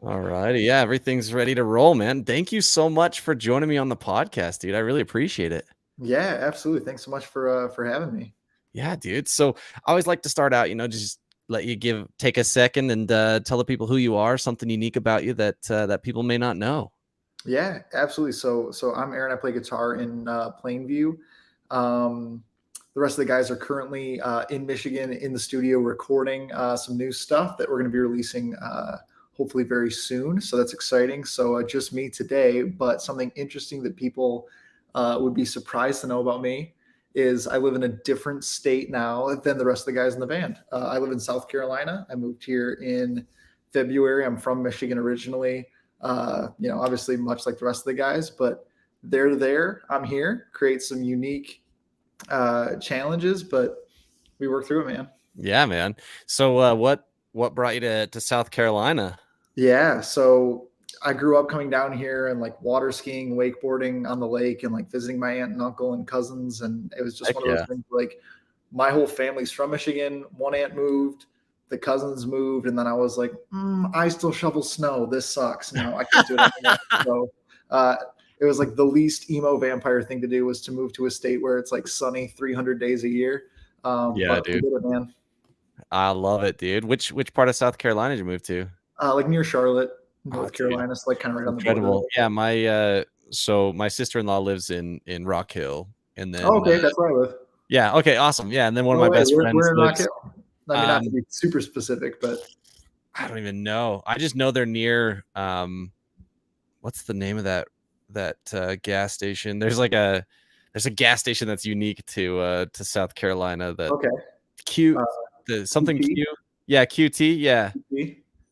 All righty. Yeah, everything's ready to roll, man. Thank you so much for joining me on the podcast, dude. I really appreciate it. Yeah, absolutely. Thanks so much for having me. Yeah, dude. So I always like to start out, just let you take a second and tell the people who you are, something unique about you that people may not know. Yeah, absolutely. So I'm Aaron. I play guitar in PlainView. Um, the rest of the guys are currently in Michigan in the studio recording some new stuff that we're going to be releasing hopefully very soon. So that's exciting. So just me today, but something interesting that people would be surprised to know about me is I live in a different state now than the rest of the guys in the band. I live in South Carolina. I moved here in February. I'm from Michigan originally. Obviously much like the rest of the guys, but they're there. I'm here. Create some unique challenges, but we work through it, man. Yeah, man. So what brought you to South Carolina? Yeah. So I grew up coming down here and like water skiing, wakeboarding on the lake, and like visiting my aunt and uncle and cousins. And it was just Heck one of those yeah. things like my whole family's from Michigan. One aunt moved, the cousins moved, and then I was like, I still shovel snow. This sucks. No, I can't do it anymore. So it was like the least emo vampire thing to do was to move to a state where it's like sunny 300 days a year. Yeah, But we dude. did it, man. I love it, dude. Which part of South Carolina did you move to? Like near Charlotte, Oh, North dude. Carolina, so like kind of right That's on the border. incredible. Yeah, my sister-in-law lives in Rock Hill, and Oh, then okay, that's where I live. yeah, okay, awesome. Yeah, and then one of No my way, best friends we're in Rock lives Hill. I mean, not to um be super specific, but I don't even know. I just know they're near what's the name of that gas station? There's a gas station that's unique to South Carolina that okay. Q Uh, the something QT, Q. Yeah, QT. Yeah.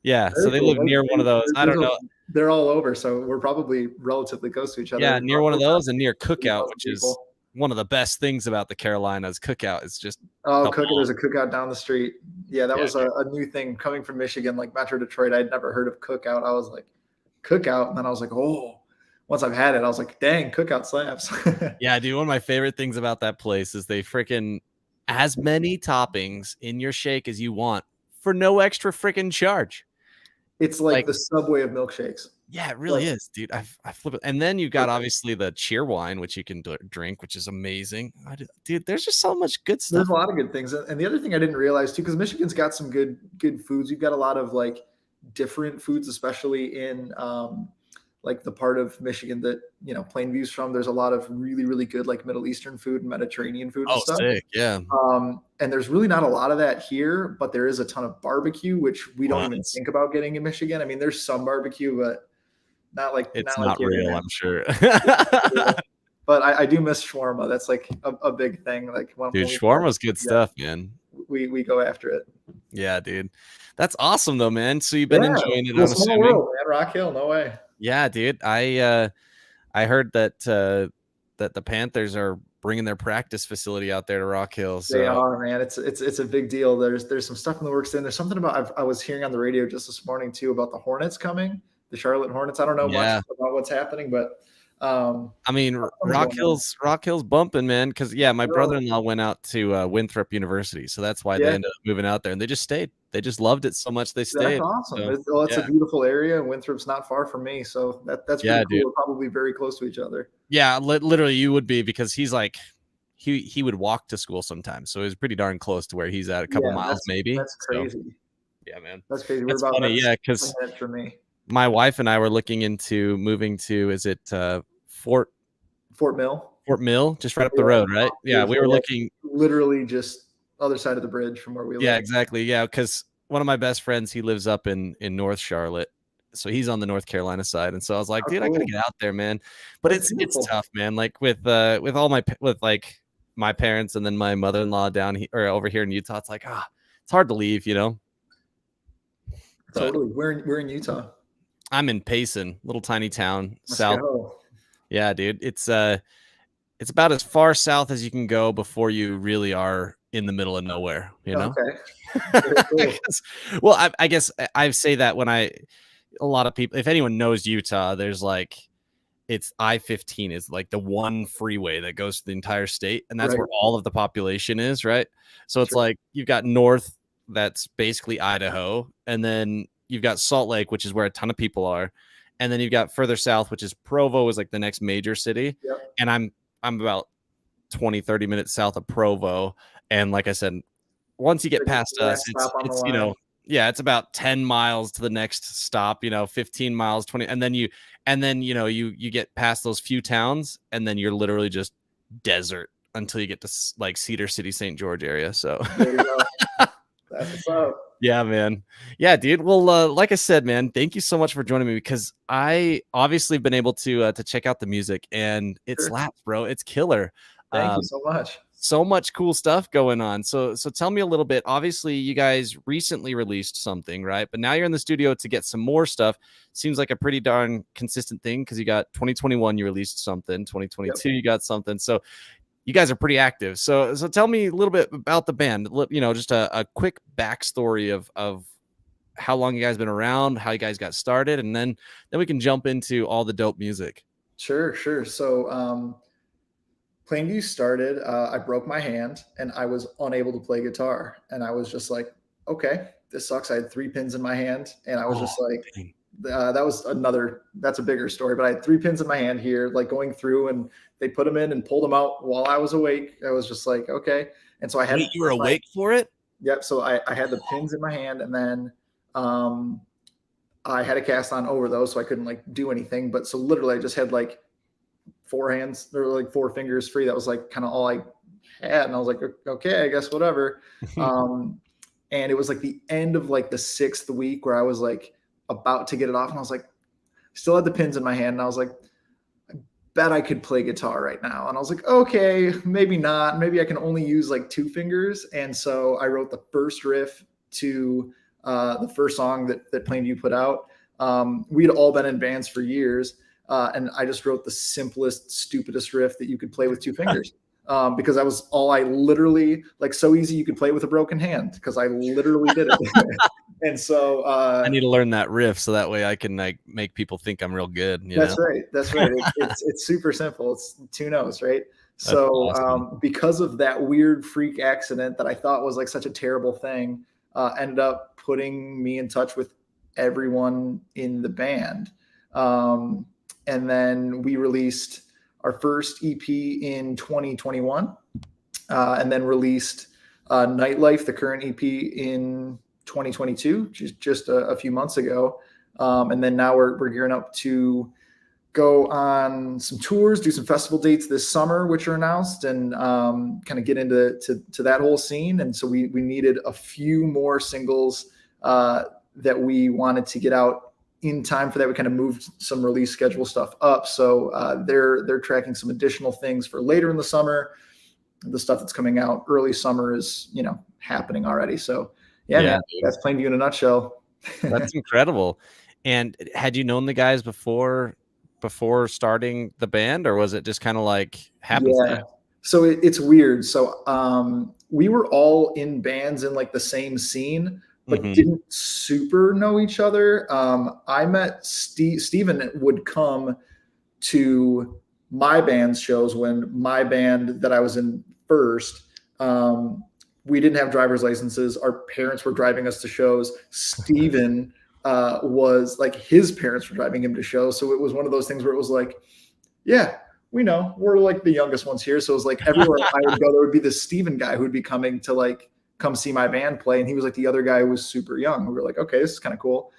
Yeah. So very they cool. live near one of those. I don't know. They're all over, so we're probably relatively close to each other. Yeah, And near one of those and near Cookout, 3,000 which is people. one of the best things about the Carolinas. Cookout is just Oh, the cookout! bomb. There's a cookout down the street. Yeah, that Yeah, was a new thing coming from Michigan, like Metro Detroit. I'd never heard of cookout. I was like, cookout, and then I was like, oh. Once I've had it, I was like, dang, cookout slaps. yeah, dude. One of my favorite things about that place is they freaking as many toppings in your shake as you want for no extra freaking charge. It's like Like, the Subway of milkshakes. yeah, it Like, really is, dude. I flip it, and then you've got perfect. obviously the cheer wine, which you can drink, which is amazing. Dude, there's just so much good There's a stuff. lot of good things, and the other thing I didn't realize too, because Michigan's got some good foods. You've got a lot of like different foods, especially in like the part of Michigan that Plainview's from. There's a lot of really good like Middle Eastern food and Mediterranean food and Oh, stuff. sick, yeah. And there's really not a lot of that here, but there is a ton of barbecue, which we don't even Tons. think about getting in Michigan. I mean, there's some barbecue, but not like It's not like not here, real, man. I'm sure. But I do miss shawarma. That's like a big thing. Like Dude, when we go, shawarma's good yeah, stuff, man. we go after it. Yeah, dude. That's awesome though, man. So you've been Yeah, enjoying it, little I'm small assuming. world, man. Rock Hill, no way. Yeah, dude. I heard that the Panthers are bringing their practice facility out there to Rock Hill. They So are, man. It's a big deal. There's some stuff in the works. And there's something about I was hearing on the radio just this morning too about the Hornets coming, the Charlotte Hornets. I don't know much yeah, about what's happening, but I mean something's going on. Rock Hill's bumping, man. Because yeah, my They're all- brother-in-law went out to Winthrop University, so that's why they Yeah, ended up moving out there, and they just stayed. They just loved it so much they that's stayed. awesome. So It's a yeah, beautiful area, and Winthrop's not far from me, so that's pretty yeah, cool. dude. We're probably very close to each other. Yeah, literally, you would be because he's like he would walk to school sometimes, so it was pretty darn close to where he's at, a couple Yeah, miles maybe. that's So crazy. yeah, man, That's crazy. We're that's about funny. that's Yeah, 10 because minutes from me. my wife and I were looking into moving to Fort Fort Mill. Fort Mill, just right up the Yeah, road, right? Yeah, we were looking. literally just other side of the bridge from where we Yeah, live. exactly. Yeah, because one of my best friends, he lives up in North Charlotte, so he's on the North Carolina side, and so I was like, How dude, I gotta cool. get out there, man. But That's it's beautiful. tough, man. Like with all with like my parents and then my mother-in-law down here or over here in Utah, it's like it's hard to leave, But Totally. We're in Utah. I'm in Payson, little tiny town Let's south. go. Yeah, dude, it's about as far south as you can go before you really are in the middle of nowhere, Okay. Very cool. Well, I guess I say that when a lot of people, if anyone knows Utah, there's like it's I-15 is like the one freeway that goes to the entire state, and that's Right. where all of the population is, right? So it's Sure. like you've got north, that's basically Idaho, and then you've got Salt Lake, which is where a ton of people are, and then you've got further south, which is Provo, is like the next major city, Yep. and I'm about 20-30 minutes south of Provo, and like I said, once you get The past us, last stop on the it's line. yeah, it's about 10 miles to the next stop, 15 miles, 20, and then you get past those few towns, and then you're literally just desert until you get to like Cedar City, St. George area. So There you go. That's what's up. yeah, man. Yeah, dude. Well, like I said, man, thank you so much for joining me, because I obviously been able to check out the music, and it Sure. slaps, bro. It's killer. Thank you Um, so much. so much cool stuff going on. So tell me a little bit. Obviously, you guys recently released something, right? But now you're in the studio to get some more stuff. Seems like a pretty darn consistent thing, because you got 2021, you released something, 2022, Yep. you got something. So you guys are pretty active. So tell me a little bit about the band. Just a quick backstory of how long you guys been around, how you guys got started, and then we can jump into all the dope music. Sure, sure. So PlainView started. I broke my hand and I was unable to play guitar, and I was just like, okay, this sucks. I had 3 pins in my hand, and I was Oh, just like, dang. that's a bigger story, but I had 3 pins in my hand here, like going through, and they put them in and pulled them out while I was awake. I was just like, okay. And so I Wait, had you were awake for it? yep. So I had the pins in my hand, and then um, I had a cast on over those, so I couldn't like do anything. But so literally, I just had like 4 hands, or like 4 fingers free. That was like kind of all I had, and I was like, okay, I guess whatever. And it was like the end of like the 6th week where I was like about to get it off, and I was like, still had the pins in my hand, and I was like, I bet I could play guitar right now. And I was like, okay, maybe not. Maybe I can only use like 2 fingers. And so I wrote the first riff to the first song that PlainView put out. We'd all been in bands for years, and I just wrote the simplest, stupidest riff that you could play with 2 fingers. Because I was all I literally like, so easy you could play with a broken hand, because I literally did it. And so I need to learn that riff so that way I can like make people think I'm real good. that's right. That's right. It's super simple. It's 2 notes, right? That's So awesome. because of that weird freak accident that I thought was like such a terrible thing, ended up putting me in touch with everyone in the band. And then we released our first EP in 2021, and then released Nightlife, the current EP, in 2022, just a few months ago. And then now we're gearing up to go on some tours, do some festival dates this summer, which are announced, and kind of get into that whole scene. And so we needed a few more singles that we wanted to get out in time for that. We kind of moved some release schedule stuff up. So they're tracking some additional things for later in the summer. The stuff that's coming out early summer is, happening already. So yeah, man, that's PlainView in a nutshell. That's incredible. And had you known the guys before starting the band, or was it just kind of like happenstance? Yeah. So it's weird. So we were all in bands in like the same scene, but didn't super know each other. I met Steven would come to my band's shows when my band that I was in first, we didn't have driver's licenses. Our parents were driving us to shows. Steven was like, his parents were driving him to shows. So it was one of those things where it was like, yeah, we know we're like the youngest ones here. So it was like everywhere I would go, there would be this Steven guy who would be coming to like come see my band play. And he was like the other guy who was super young. We were like, okay, this is kind of cool.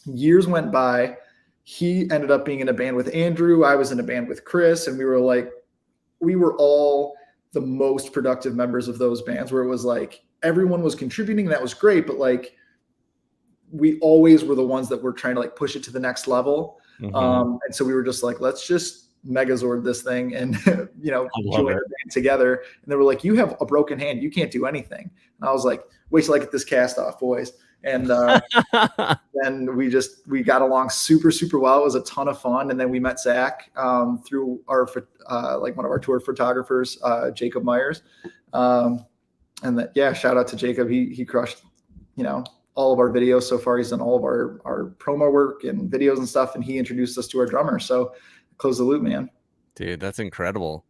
Years went by. He ended up being in a band with Andrew. I was in a band with Chris. And we were all the most productive members of those bands, where it was like everyone was contributing. That was great. But like, we always were the ones that were trying to like push it to the next level. And so we were just like, let's just Megazord this thing and, join the band together. And they were like, you have a broken hand. You can't do anything. And I was like, wait till I get this cast off, boys. And then we got along super, super well. It was a ton of fun. And then we met Zach through our, like one of our tour photographers, Jacob Myers. And that, yeah, shout out to Jacob. He crushed, all of our videos so far. He's done all of our promo work and videos and stuff. And he introduced us to our drummer. So close the loop, man. Dude, that's incredible,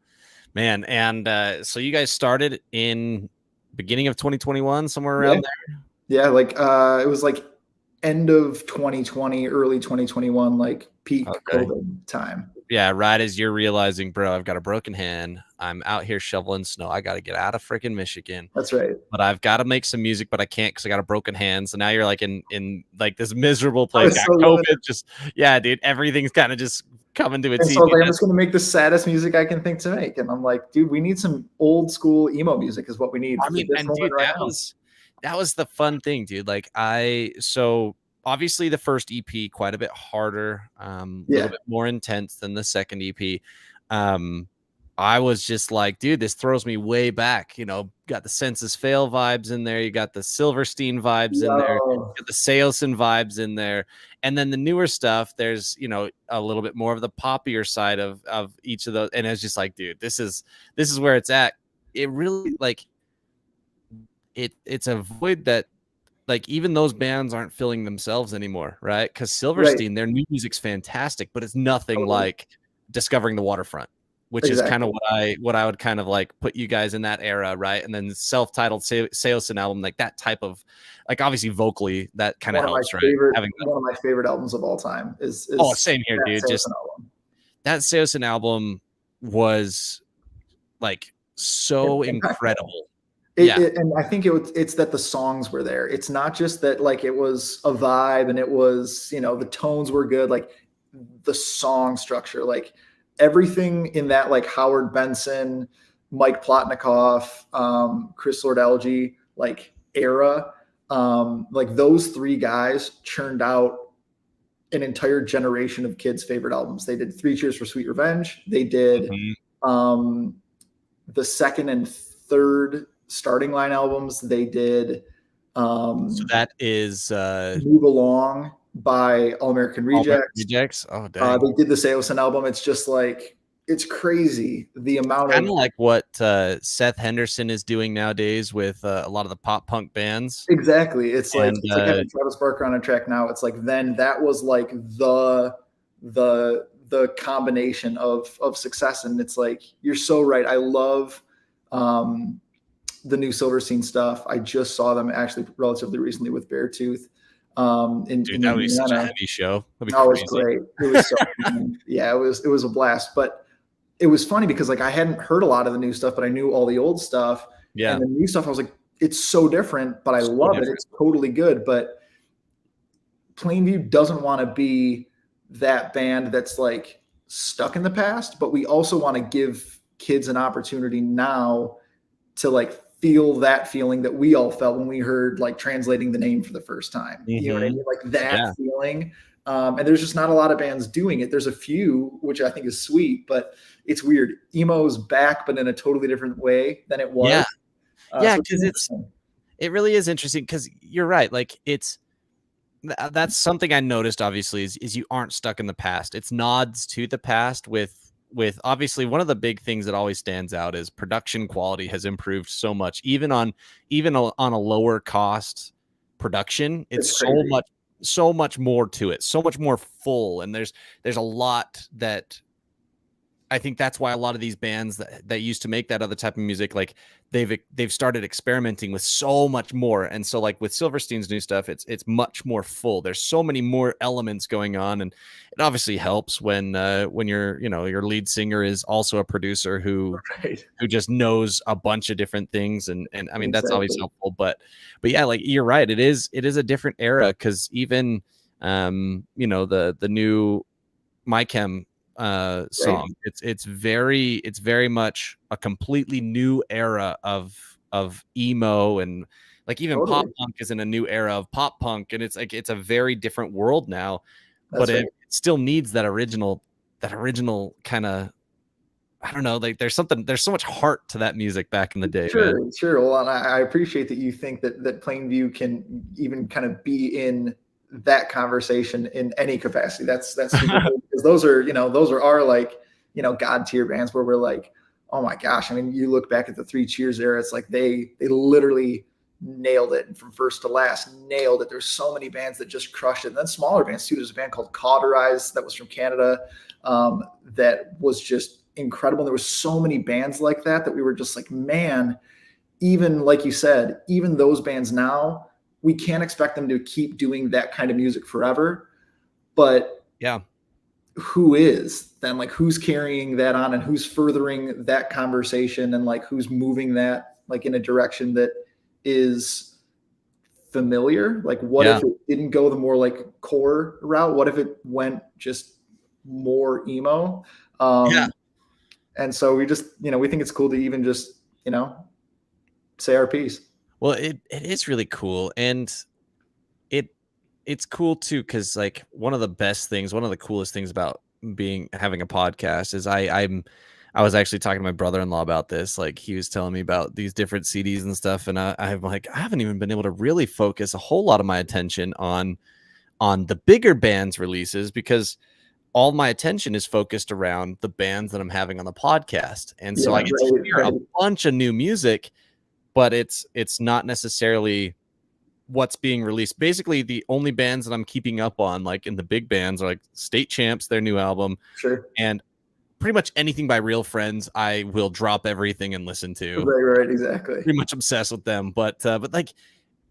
man. And so you guys started in beginning of 2021, somewhere around there. Yeah. Like it was like end of 2020, early 2021, like peak Okay. COVID time. Yeah, right as you're realizing, bro, I've got a broken hand. I'm out here shoveling snow. I got to get out of freaking Michigan, That's right. but I've got to make some music, but I can't because I got a broken hand. So now you're like in like this miserable I place. was Got so young. COVID. Just yeah, dude. Everything's kind of just coming to And its so I head. was Dude, like, I'm just gonna make the saddest music I can think to make. And I'm like, dude, we need some old school emo music is what we need I for mean, this and moment dude, right now. that was the fun thing, dude. Like so obviously the first EP quite a bit harder, a little Yeah. bit more intense than the second EP. Um, I was just like, dude, this throws me way back. You know, got the Census Fail vibes in there, you got the Silverstein vibes in there, Yo. got the Seosin vibes in there, and then the newer stuff. There's a little bit more of the poppier side of each of those, and it's just like, dude, this is where it's at. It really like it's a void that like even those bands aren't filling themselves anymore, right? Because Right. Silverstein, their new music's fantastic, but it's nothing Totally. like Discovering the Waterfront, which is kind of Exactly. what I would kind of like put you guys in that era, right? And then the self-titled Seosin album, like that type of like obviously vocally that kind of helps, right? Having that. One of my favorite albums of all time Oh, is same here, that dude. Just Serotonin album. that Seosin album was like so Impeccable. incredible. Yeah. And I think it's that the songs were there. It's not just that like it was a vibe and it was, the tones were good, like the song structure, like everything in that like Howard Benson, Mike Plotnikoff, Chris Lord-Alge like era, like those three guys churned out an entire generation of kids' favorite albums. They did Three Cheers for Sweet Revenge. They did Mhm. The second and third Starting Line albums. They did So that is Move Along by All American All American Rejects. Rejects. Oh dang. They did the Seosin album. It's just like, it's crazy the amount Kind of. of like what Seth Henderson is doing nowadays with a lot of the pop punk bands. Exactly. And It's like having Travis Barker on a track now. It's like then that was like the combination of success. And it's like, you're so right. I love the new Silverstein stuff. I just saw them actually relatively recently with Beartooth in dude, that would be such a Indiana. heavy show. That'd be Oh, it was crazy. great. It was so fun. Yeah, it was a blast. But it was funny because like I hadn't heard a lot of the new stuff, but I knew all the old stuff. Yeah. And the new stuff, I was like, it's so different, but I So love it. different. It's totally good. But PlainView doesn't want to be that band that's like stuck in the past, but we also want to give kids an opportunity now to like feel that feeling that we all felt when we heard like Translating the Name for the first time. You know what I Mhm. mean? Like that Yeah. feeling. And there's just not a lot of bands doing it. There's a few, which I think is sweet, but it's weird. Emo's back, but in a totally different way than it was. Yeah. Yeah, So it's because interesting. it really is interesting because you're right. Like that's something I noticed obviously is you aren't stuck in the past. It's nods to the past with obviously one of the big things that always stands out is production quality has improved so much even on a lower cost production. It's It's crazy. so much more to it, so much more full, and there's a lot that I think that's why a lot of these bands that used to make that other type of music, like they've started experimenting with so much more. And so like with Silverstein's new stuff, it's much more full. There's so many more elements going on, and it obviously helps when your lead singer is also a producer Right. who just knows a bunch of different things, and I mean that's always Exactly. helpful. But yeah, like you're right, it is a different era because even the new My Chem Right. song. It's very much a completely new era of emo and like even pop Totally. punk is in a new era of pop punk and it's like it's a very different world now, but That's right. it still needs that original kind of I don't know, like there's so much heart to that music back in the day, man. Sure, sure. Well, and I appreciate that you think that PlainView can even kind of be in that conversation in any capacity. That's super cool because those are our like, God tier bands where we're like, oh my gosh. I mean, you look back at the Three Cheers era, it's like they literally nailed it, and from first to last nailed it. There's so many bands that just crushed it. And then smaller bands too. There's a band called Cauterize that was from Canada, that was just incredible. There was so many bands like that we were just like, man, even like you said, even those bands now we can't expect them to keep doing that kind of music forever. But Yeah. who is then, like, who's carrying that on, and who's furthering that conversation, and like who's moving that like in a direction that is familiar? Like, what Yeah. if it didn't go the more like core route? What if it went just more emo? Yeah. And so we just, we think it's cool to even just, say our piece. Well, it is really cool, and it it's cool too because like one of the coolest things about having a podcast is I was actually talking to my brother-in-law about this. Like he was telling me about these different CDs and stuff, and I'm like, I haven't even been able to really focus a whole lot of my attention on the bigger bands releases because all my attention is focused around the bands that I'm having on the podcast. And so Yeah, I get to right, hear a right. bunch of new music, but it's not necessarily what's being released. Basically, the only bands that I'm keeping up on, like in the big bands, are like State Champs, their new album, Sure. and pretty much anything by Real Friends, I will drop everything and listen to. Right, exactly. Pretty much obsessed with them, but like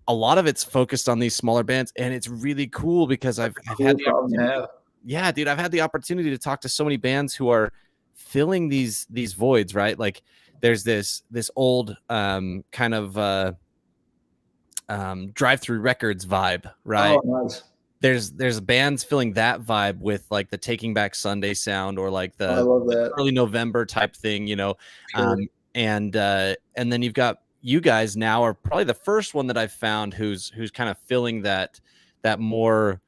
a lot of it's focused on these smaller bands, and it's really cool because I've Cool had the problem to opportunity. have. Yeah, dude, I've had the opportunity to talk to so many bands who are filling these voids, right? Like there's this old kind of drive-through records vibe, right? Oh, nice. There's bands filling that vibe with like the Taking Back Sunday sound or like Oh, I the love that. early November type thing, Sure. And then you've got you guys now are probably the first one that I've found who's kind of filling that more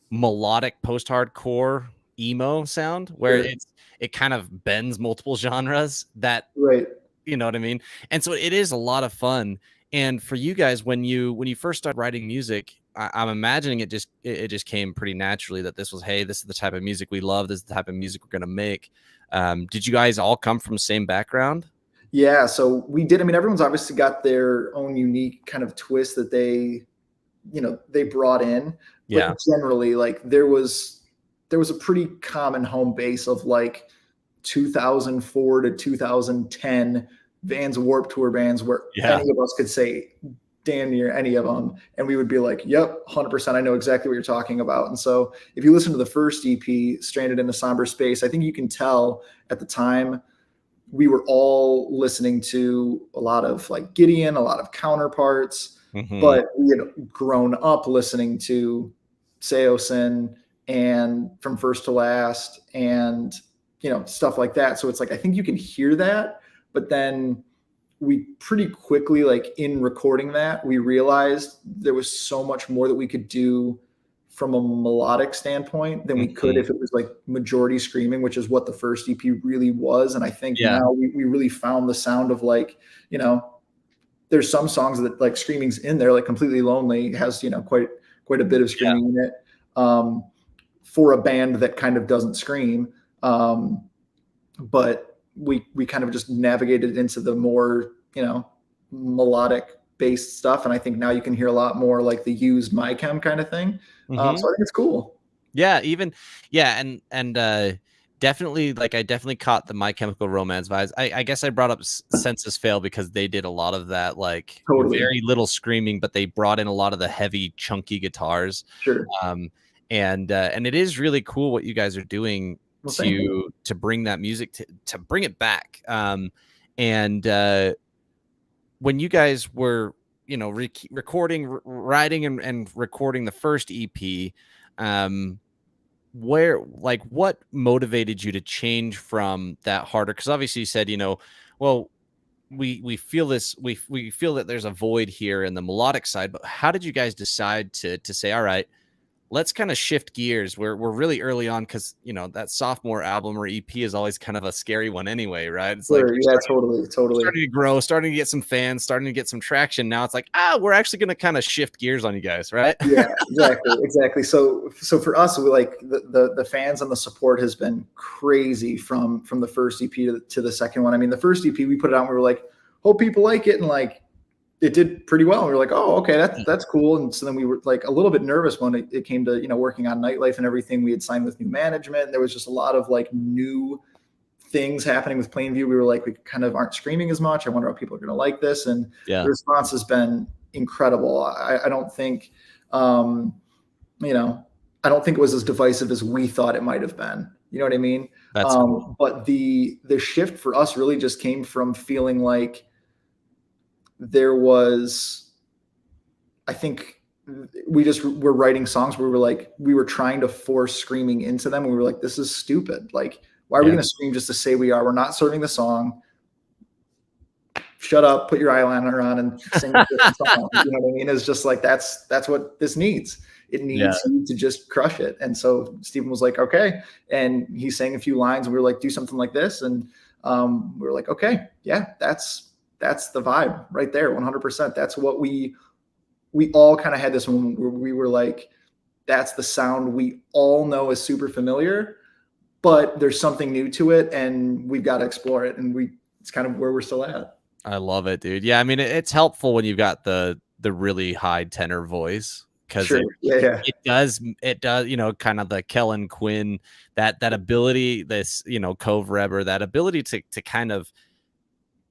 melodic post-hardcore emo sound where Sure. it kind of bends multiple genres that, Right. you know what I mean? And so it is a lot of fun. And for you guys, when you first started writing music, I'm imagining it just came pretty naturally that this is the type of music we love. This is the type of music we're gonna make. Did you guys all come from the same background? Yeah, so we did. I mean, everyone's obviously got their own unique kind of twist that they brought in, Yeah. but generally, like there was a pretty common home base of like 2004 to 2010 Vans Warped Tour bands where Yeah. any of us could say damn near any of them, and we would be like, "Yep, 100%. I know exactly what you're talking about." And so, if you listen to the first EP, "Stranded in a Somber Space," I think you can tell at the time we were all listening to a lot of like Gideon, a lot of Counterparts, Hmm. but we had grown up listening to Seosin and From First to Last and stuff like that. So it's like I think you can hear that, but then we pretty quickly, like in recording that, we realized there was so much more that we could do from a melodic standpoint than we could Hmm. if it was like majority screaming, which is what the first EP really was. And I think Yeah. now we really found the sound of like, there's some songs that like screaming's in there, like Completely Lonely has, quite a bit of Yeah. screaming in it, for a band that kind of doesn't scream. But we kind of just navigated into the more, melodic based stuff. And I think now you can hear a lot more like the used MyChem kind of thing. So I Hmm. think it's cool. Yeah, and definitely like I definitely caught the My Chemical Romance vibes. I guess I brought up Census Fail because they did a lot of that, like Totally. very little screaming, but they brought in a lot of the heavy, chunky guitars. Sure. Um, and it is really cool what you guys are doing Well, thank you. to bring that music to bring it back. And when you guys were recording, writing, and recording the first EP, where like what motivated you to change from that harder, because obviously you said well, we feel this, we feel that there's a void here in the melodic side, but how did you guys decide to say, all right, let's kind of shift gears? We're really early on because that sophomore album or EP is always kind of a scary one anyway, right? It's like Sure. Yeah, totally. Totally. starting to grow, starting to get some fans, starting to get some traction. Now it's like, we're actually going to kind of shift gears on you guys, right? Yeah, exactly. So for us, we like the fans and the support has been crazy from the first EP to the second one. I mean, the first EP we put it out, and we were like, hope people like it, and like it did pretty well. And we were like, oh, okay, that's cool. And so then we were like a little bit nervous when it came to working on Nightlife and everything. We had signed with new management, and there was just a lot of like new things happening with PlainView. We were like, we kind of aren't screaming as much. I wonder how people are going to like this. And Yeah. the response has been incredible. I don't think, you know, I don't think it was as divisive as we thought it might have been. You know what I mean? That's cool. But the shift for us really just came from feeling like there was, I think we just were writing songs where we were trying to force screaming into them. And we were like, this is stupid. Like, why are we going to scream just to say we are? We're not serving the song. Shut up, put your eyeliner on and sing a different song. You know what I mean? It's just like, that's what this needs. It needs you to just crush it. And so Stephen was like, okay. And he sang a few lines and we were like, do something like this. And we were like, okay, yeah, that's the vibe right there. 100%. That's what we all kind of had this moment where we were like, that's the sound we all know is super familiar, but there's something new to it and we've got to explore it. And it's kind of where we're still at. I love it, dude. Yeah, I mean, it's helpful when you've got the really high tenor voice, because it does, you know, kind of the Kellen Quinn, that ability, this, you know, Cove Reber, that ability to kind of,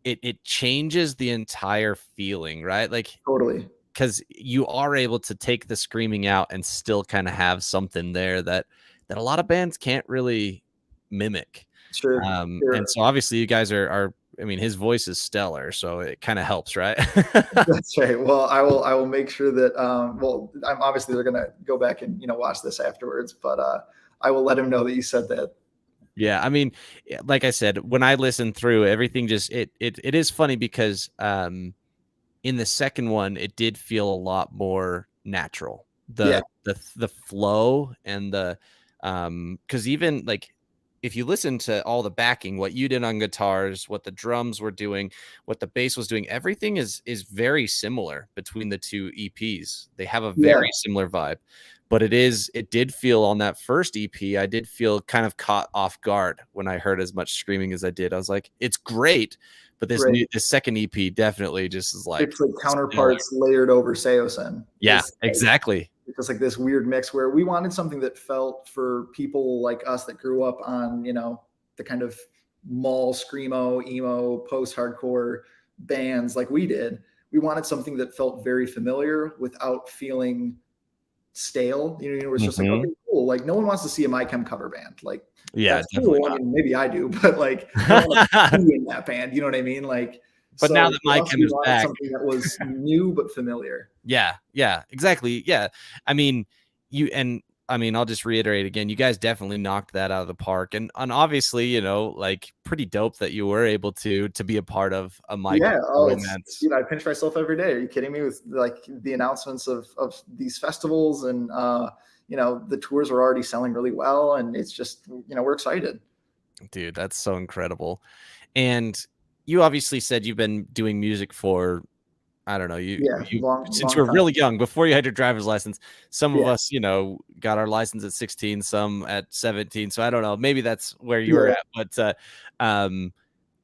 it changes the entire feeling, right? Like, totally, because you are able to take the screaming out and still kind of have something there that a lot of bands can't really mimic. Sure. And so obviously you guys are, I mean, his voice is stellar, so it kind of helps, right? That's right. Well, I will make sure that, well, I'm obviously they're going to go back and, you know, watch this afterwards, but I will let him know that you said that. Yeah. I mean, like I said, when I listened through everything, just, it is funny because, in the second one, it did feel a lot more natural. The flow and the, cause even like, if you listen to all the backing, what you did on guitars, what the drums were doing, what the bass was doing, everything is very similar between the two EPs. They have a very similar vibe, but it did feel on that first EP, I did feel kind of caught off guard when I heard as much screaming as I did. I was like, it's great, but this second EP definitely just is like, it's like counterparts layered over Seosin. Yeah, exactly. It's just like this weird mix where we wanted something that felt, for people like us that grew up on, you know, the kind of mall screamo, emo, post-hardcore bands like we did. We wanted something that felt very familiar without feeling stale. You know, it's just like, okay, cool. Like, no one wants to see a My Chem cover band. Like, that's cool. I mean, maybe I do, but like, I don't want to be in that band. You know what I mean? Like, but so now that My Chem is back, something that was new but familiar. Yeah, exactly. Yeah, I mean, I'll just reiterate again, you guys definitely knocked that out of the park, and obviously, you know, like, pretty dope that you were able to be a part of a My Chem romance. I pinch myself every day. Are you kidding me? With like the announcements of these festivals, and you know, the tours are already selling really well, and it's just, you know, we're excited. Dude, that's so incredible. And you obviously said you've been doing music for, I don't know, since you were really young, before you had your driver's license. Some of us, you know, got our license at 16, some at 17. So I don't know, maybe that's where you were at. But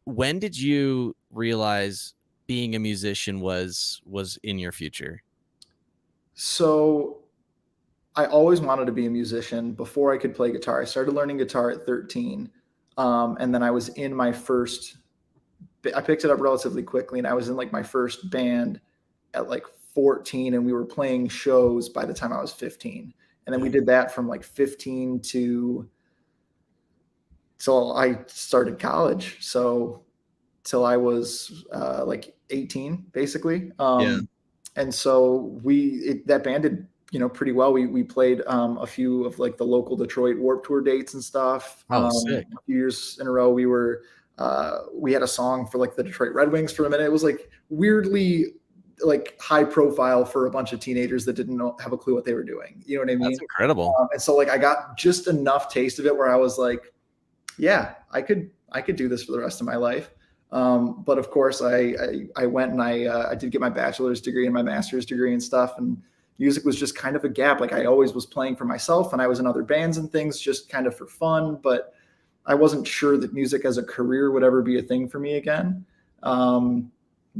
when did you realize being a musician was in your future? So I always wanted to be a musician before I could play guitar. I started learning guitar at 13. And then I was in my first, I picked it up relatively quickly, and I was in like my first band at like 14, and we were playing shows by the time I was 15. And then we did that from like 15 till I started college. So till I was like 18, basically. And so that band did, you know, pretty well. We played a few of like the local Detroit Warped Tour dates and stuff. Sick. A few years in a row, we had a song for like the Detroit Red Wings for a minute. It was like weirdly like high profile for a bunch of teenagers that didn't have a clue what they were doing. You know what I mean? That's incredible. And so like I got just enough taste of it where I was like, yeah, I could do this for the rest of my life. But of course I went and I did get my bachelor's degree and my master's degree and stuff. And music was just kind of a gap. Like I always was playing for myself, and I was in other bands and things just kind of for fun, but I wasn't sure that music as a career would ever be a thing for me again. Then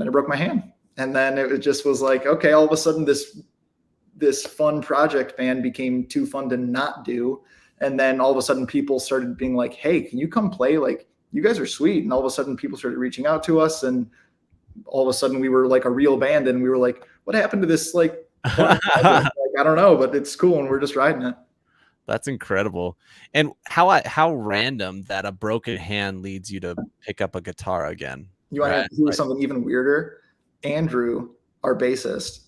I broke my hand, and then it just was like, okay, all of a sudden this fun project band became too fun to not do. And then all of a sudden people started being like, hey, can you come play? Like, you guys are sweet. And all of a sudden people started reaching out to us, and all of a sudden we were like a real band, and we were like, what happened to this like black Like, I don't know, but it's cool and we're just riding it. That's incredible. And how random that a broken hand leads you to pick up a guitar again. You want Right. to hear something even weirder? Andrew, our bassist,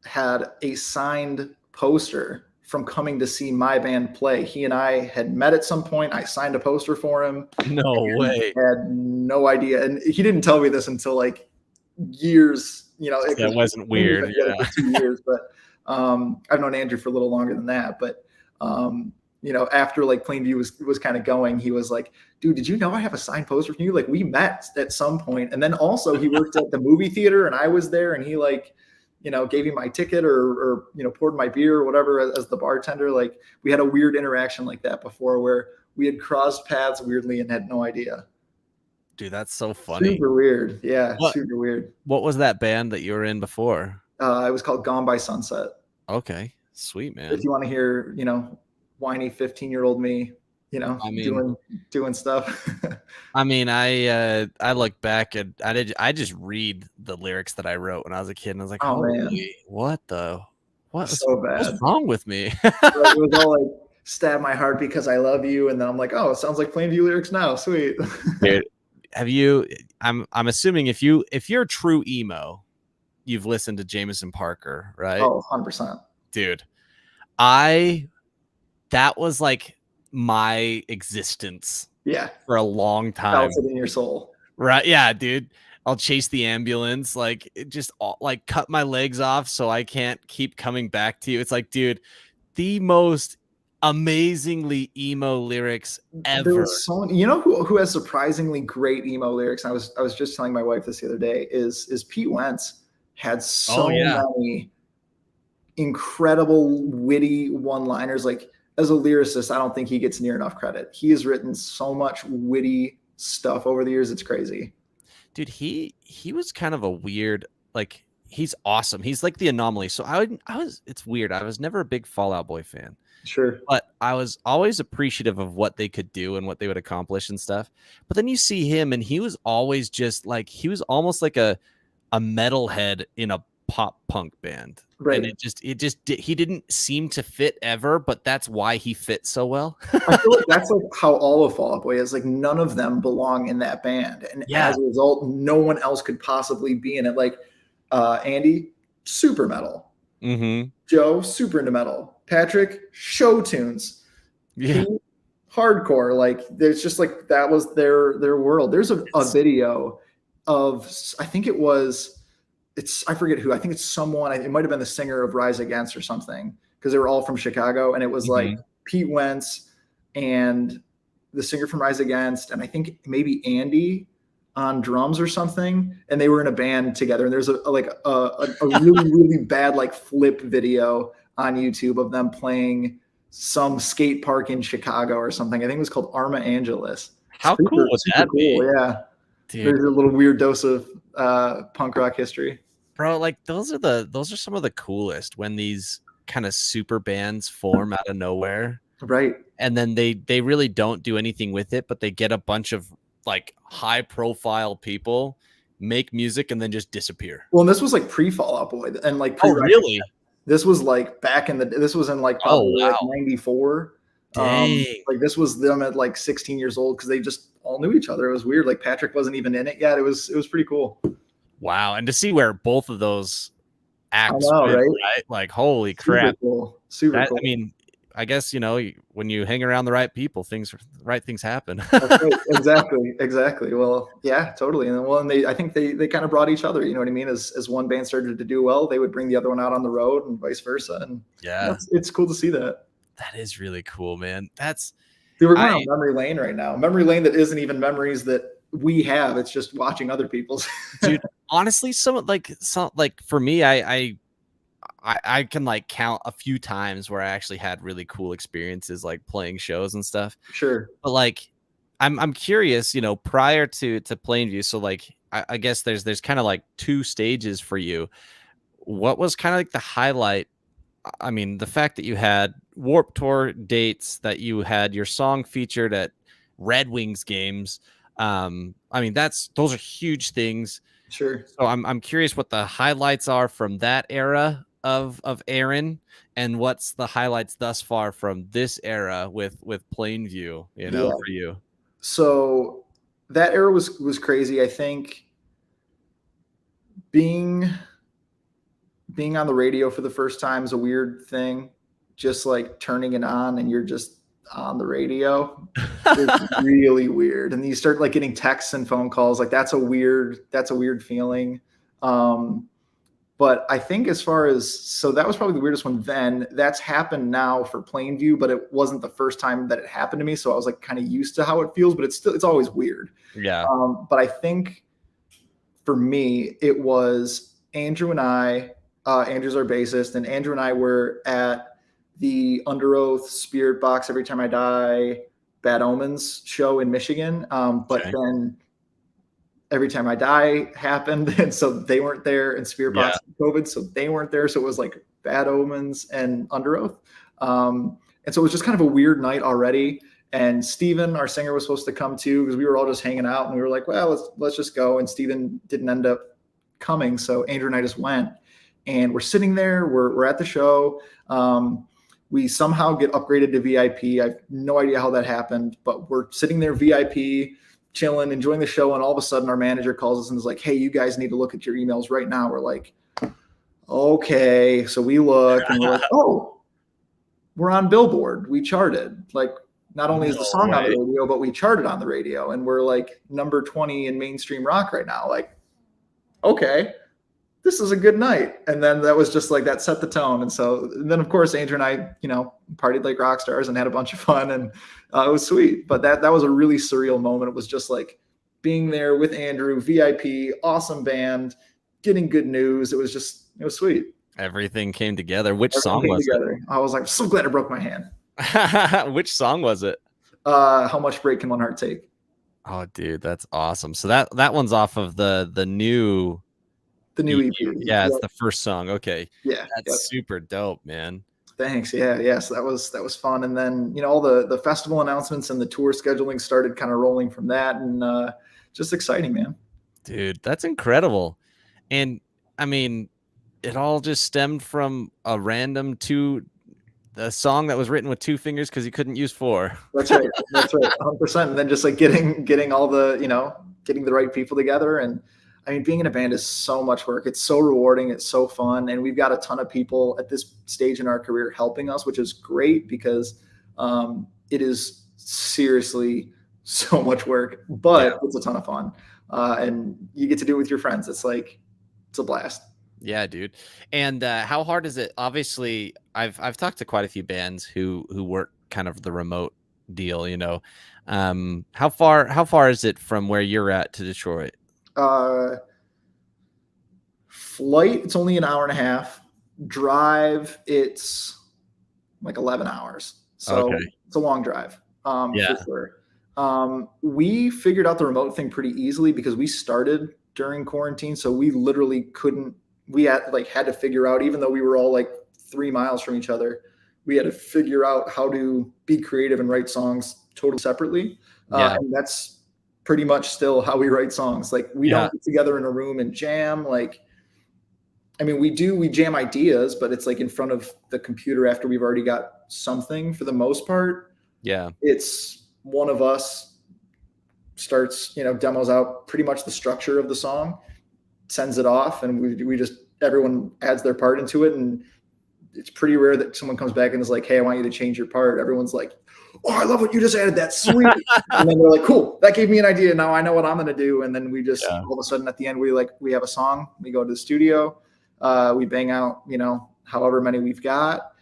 had a signed poster from coming to see my band play. He and I had met at some point. I signed a poster for him. No way. Had no idea. And he didn't tell me this until like years, That wasn't weird. Yeah. For 2 years, but I've known Andrew for a little longer than that. But after like PlainView was kind of going, he was like, dude, did you know I have a signed poster from you? Like we met at some point. And then also he worked at the movie theater and I was there and he like, gave me my ticket or poured my beer or whatever as the bartender. Like we had a weird interaction like that before where we had crossed paths weirdly and had no idea. Dude, that's so funny. Super weird. Yeah, super weird. What was that band that you were in before? It was called Gone by Sunset. Okay, sweet, man. If you want to hear, whiny 15-year-old me, doing stuff. I mean, I look back and I just read the lyrics that I wrote when I was a kid, and I was like, oh man, what's bad. wrong with me? It was all like stab my heart because I love you, and then I'm like, oh, it sounds like PlainView lyrics now. Sweet. Dude, I'm assuming if you're true emo, you've listened to Jameson Parker, right? Oh, 100%. Dude, that was like my existence. Yeah. For a long time. Felt it in your soul. Right. Yeah, dude. I'll chase the ambulance, like just like cut my legs off so I can't keep coming back to you. It's like, dude, the most amazingly emo lyrics ever. There was so many, who has surprisingly great emo lyrics? I was just telling my wife this the other day is Pete Wentz had so many incredible witty one-liners. Like as a lyricist, I don't think he gets near enough credit. He has written so much witty stuff over the years. It's crazy. Dude, he was kind of a weird, like he's awesome. He's like the anomaly. So it's weird. I was never a big Fall Out Boy fan. Sure. But I was always appreciative of what they could do and what they would accomplish and stuff. But then you see him and he was always just like, he was almost like a metalhead in a pop punk band. Right. And he didn't seem to fit ever, but that's why he fit so well. I feel like that's like how all of Fall Out Boy is. Like none of them belong in that band. And as a result, no one else could possibly be in it. Like Andy, super metal. Mm-hmm. Joe, super into metal. Patrick, show tunes. Yeah. Pete, hardcore. Like there's just like that was their world. There's a video of I forget who. I think it's someone. It might have been the singer of Rise Against or something because they were all from Chicago, and it was like Pete Wentz and the singer from Rise Against, and I think maybe Andy on drums or something, and they were in a band together. And there's a really really bad like flip video on YouTube of them playing some skate park in Chicago or something. I think it was called Arma Angeles. How cool was that? Cool, yeah. Dude. There's a little weird dose of punk rock history. Bro, like those are some of the coolest when these kind of super bands form out of nowhere. Right. And then they really don't do anything with it, but they get a bunch of like high profile people, make music, and then just disappear. Well, and this was like pre-Fall Out Boy and like really? This was like this was in like probably like 94. Dang. Like this was them at like 16 years old because they just all knew each other. It was weird. Like Patrick wasn't even in it yet. It was pretty cool. Wow. And to see where both of those acts went, right? Like holy crap. Super cool. I mean, I guess when you hang around the right people, right things happen. That's right. Exactly. Well, yeah, totally. And I think they kind of brought each other. You know what I mean? As one band started to do well, they would bring the other one out on the road, and vice versa. And it's cool to see that. That is really cool, man. We're going on memory lane right now. Memory lane that isn't even memories that we have. It's just watching other people's. Dude, honestly, some for me, I can like count a few times where I actually had really cool experiences like playing shows and stuff. Sure. But like I'm curious, prior to PlainView, so like I guess there's kind of like two stages for you. What was kind of like the highlight? I mean, the fact that you had Warped Tour dates, that you had your song featured at Red Wings games. I mean, those are huge things. Sure. So I'm curious what the highlights are from that era of Aaron, and what's the highlights thus far from this era with PlainView, Yeah. for you. So that era was crazy. I think being being on the radio for the first time is a weird thing. Just like turning it on and you're just on the radio. It's really weird. And you start like getting texts and phone calls. Like that's a weird feeling. Um, but I think as far as, so that was probably the weirdest one then. That's happened now for PlainView, but it wasn't the first time that it happened to me. So I was like kind of used to how it feels, but it's always weird. Yeah. But I think for me, it was Andrew and I, Andrew's our bassist, and Andrew and I were at the Under Oath Spirit Box Every Time I Die Bad Omens show in Michigan. But Okay. then Every Time I Die happened, and so they weren't there, and Spirit Yeah. Box COVID, so they weren't there. So it was like Bad Omens and Under Oath. And so it was just kind of a weird night already. And Steven, our singer, was supposed to come too, because we were all just hanging out, and we were like, well, let's just go. And Steven didn't end up coming, so Andrew and I just went. And we're sitting there, we're at the show. We somehow get upgraded to VIP. I have no idea how that happened, but we're sitting there VIP, chilling, enjoying the show, and all of a sudden our manager calls us and is like, hey, you guys need to look at your emails right now. We're like, okay. So we look and we're like, oh, we're on Billboard. We charted. Like, not only is the song on the radio, but we charted on the radio, and we're like number 20 in mainstream rock right now. Like, okay, this is a good night. And then that was just like, that set the tone. And so and then of course Andrew and I, partied like rock stars and had a bunch of fun, and it was sweet. But that was a really surreal moment. It was just like being there with Andrew, VIP, awesome band, getting good news. It was sweet. Everything came together. Which song was it? I was like, I'm so glad I broke my hand. Which song was it? How Much Break Can One Heart Take? Oh, dude, that's awesome. So that one's off of the new EP. Yeah, it's the first song. Okay. Yeah. That's super dope, man. Thanks. Yeah. So that was fun. And then, all the festival announcements and the tour scheduling started kind of rolling from that, and just exciting, man. Dude, that's incredible. And I mean, it all just stemmed from a random a song that was written with 2 fingers because you couldn't use 4. That's right. 100%. And then just like getting all the, getting the right people together. And I mean, being in a band is so much work. It's so rewarding. It's so fun. And we've got a ton of people at this stage in our career helping us, which is great, because it is seriously so much work, but it's a ton of fun. And you get to do it with your friends. It's a blast. Yeah, dude. And how hard is it? Obviously, I've talked to quite a few bands who work kind of the remote deal, How far is it from where you're at to Detroit? Flight, it's only an hour and a half. Drive, it's like 11 hours. So It's a long drive. For sure. We figured out the remote thing pretty easily because we started during quarantine. So we literally had to figure out, even though we were all like 3 miles from each other, we had to figure out how to be creative and write songs totally separately. And that's pretty much still how we write songs. Like, we don't get together in a room and jam. Like, I mean, we jam ideas, but it's like in front of the computer after we've already got something for the most part. Yeah. It's one of us starts, demos out pretty much the structure of the song, sends it off, and we just, everyone adds their part into it. And it's pretty rare that someone comes back and is like, hey, I want you to change your part. Everyone's like, oh, I love what you just added. That's sweet. And then they're like, cool, that gave me an idea. Now I know what I'm going to do. And then we just, all of a sudden at the end, we have a song, we go to the studio, we bang out, however many we've got.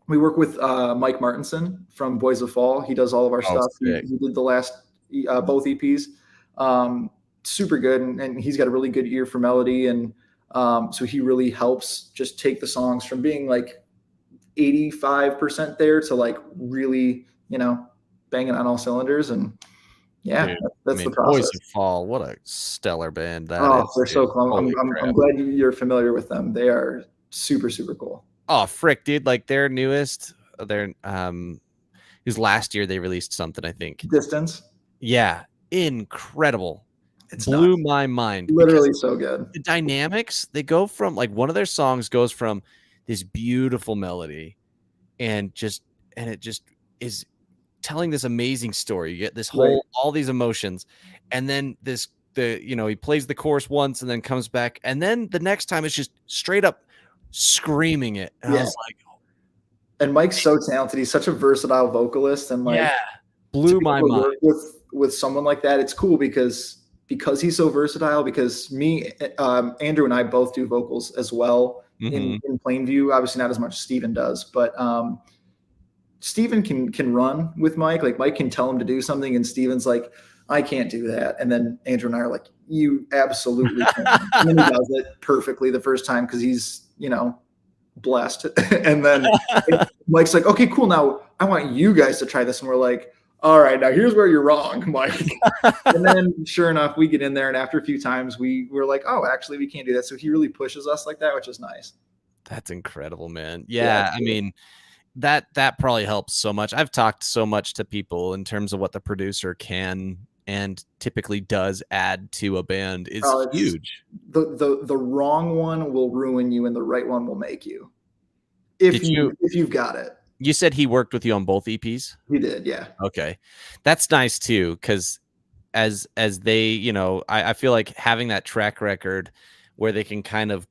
We work with Mike Martinson from Boys of Fall. He does all of our stuff. He did the last, both EPs. Super good. And he's got a really good ear for melody. And so he really helps just take the songs from being like 85% there to like really, banging on all cylinders. And that's the process. Boys of Fall, what a stellar band that is. They're so cool. I'm glad you're familiar with them. They are super, super cool. Oh, frick, dude. Like, their newest, his last year they released something, I think. Distance. Yeah. Incredible. It's not blew my mind because literally so good. the dynamics, they go from like one of their songs goes from this beautiful melody and it just is telling this amazing story. You get this Right. whole all these emotions, and then he plays the chorus once and then comes back, and then the next time it's just straight up screaming it. And I Yeah. was like, And Mike's so talented. He's such a versatile vocalist, and like yeah, to blew be my able to mind. work with someone like that, it's cool because he's so versatile. Because Andrew and I both do vocals as well Mm-hmm. in PlainView. Obviously, not as much as Steven does, but Steven can run with Mike. Like Mike can tell him to do something, and Steven's like, I can't do that. And then Andrew and I are like, you absolutely can. And then he does it perfectly the first time because he's blessed. And then Mike's like, okay, cool. Now I want you guys to try this. And we're like, all right, now here's where you're wrong, Mike. And then sure enough, we get in there, and after a few times, we're like, oh, actually, we can't do that. So he really pushes us like that, which is nice. That's incredible, man. Yeah, Yeah, I mean, that probably helps so much. I've talked so much to people in terms of what the producer can and typically does add to a band is it's huge. the wrong one will ruin you, and the right one will make you. Did you If you've got it. You said he worked with you on both EPs? He did, yeah. Okay. That's nice too, because as they, I feel like having that track record where they can kind of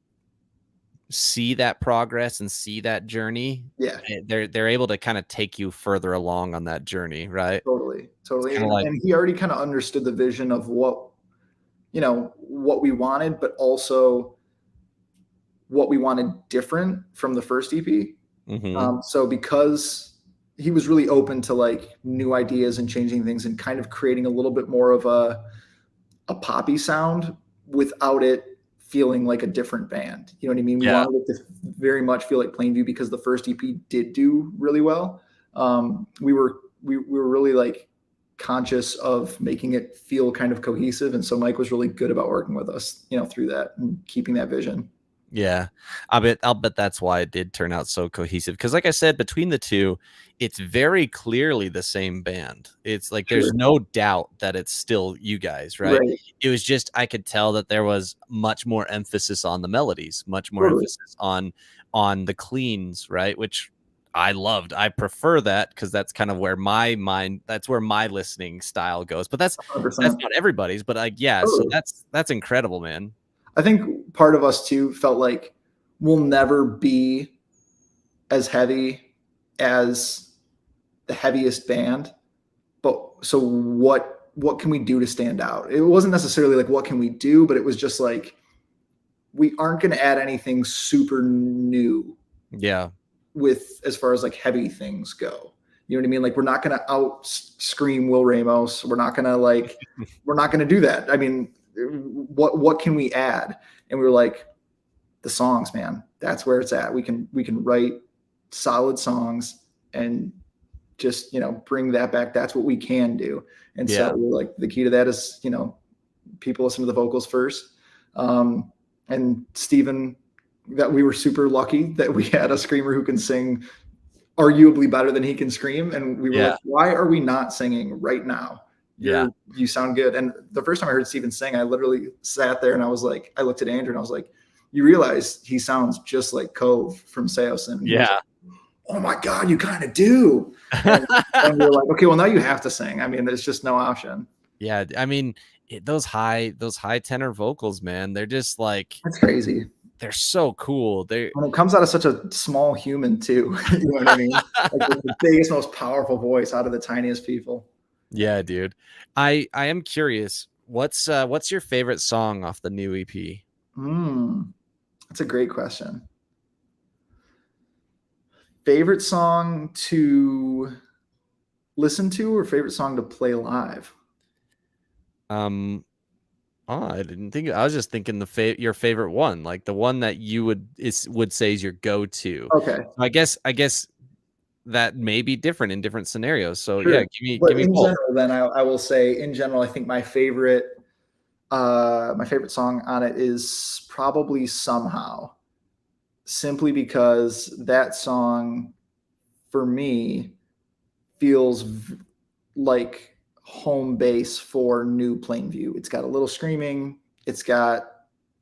see that progress and see that journey, Yeah, they're able to kind of take you further along on that journey, right? totally. Kind of like, And he already kind of understood the vision of what we wanted, but also what we wanted different from the first EP. mm-hmm. So because he was really open to like new ideas and changing things and kind of creating a little bit more of a poppy sound without it feeling like a different band. You know what I mean? We Yeah. wanted it to very much feel like PlainView because the first EP did do really well. We were really like conscious of making it feel kind of cohesive, and so Mike was really good about working with us, through that and keeping that vision. Yeah, I'll bet that's why it did turn out so cohesive. Because, like I said, between the two, it's very clearly the same band. It's like Sure. there's no doubt that it's still you guys, right? Right. It was just I could tell that there was much more emphasis on the melodies, much more Totally. emphasis on the cleans, right? Which I loved. I prefer that because that's kind of where that's where my listening style goes. But that's 100%. not everybody's. But like, yeah, so Totally. that's incredible, man. I think part of us too felt like we'll never be as heavy as the heaviest band, but so what can we do to stand out? It wasn't necessarily like what can we do, but it was just like we aren't going to add anything super new Yeah. with as far as like heavy things go. You know what I mean? Like we're not going to out scream Will Ramos. We're not going to do that. I mean, what can we add? And we were like, the songs, man, that's where it's at. We can write solid songs and just, bring that back. That's what we can do. And Yeah. so we're like, the key to that is, people listen to the vocals first. And Steven, that we were super lucky that we had a screamer who can sing arguably better than he can scream. And we were like, why are we not singing right now? You sound good. And the first time I heard Steven sing, I literally sat there and I was like, I looked at Andrew and I was like, you realize he sounds just like Cove from Seosin. Yeah. Like, oh my God, you kind of do. And we were like, okay, well now you have to sing. I mean, there's just no option. Yeah. I mean, those high tenor vocals, man, they're just like, that's crazy. They're so cool. And it comes out of such a small human too. You know what I mean? Like the biggest, most powerful voice out of the tiniest people. Yeah, dude. I am curious. What's your favorite song off the new EP? That's a great question. Favorite song to listen to or favorite song to play live? I didn't think. I was just thinking your favorite one, like the one that you would say is your go-to. Okay. I guess that may be different in different scenarios. So sure. Yeah, give me in both. general, then I will say in general, I think my favorite song on it is probably Somehow, simply because that song for me feels like home base for new PlainView. It's got a little screaming. It's got,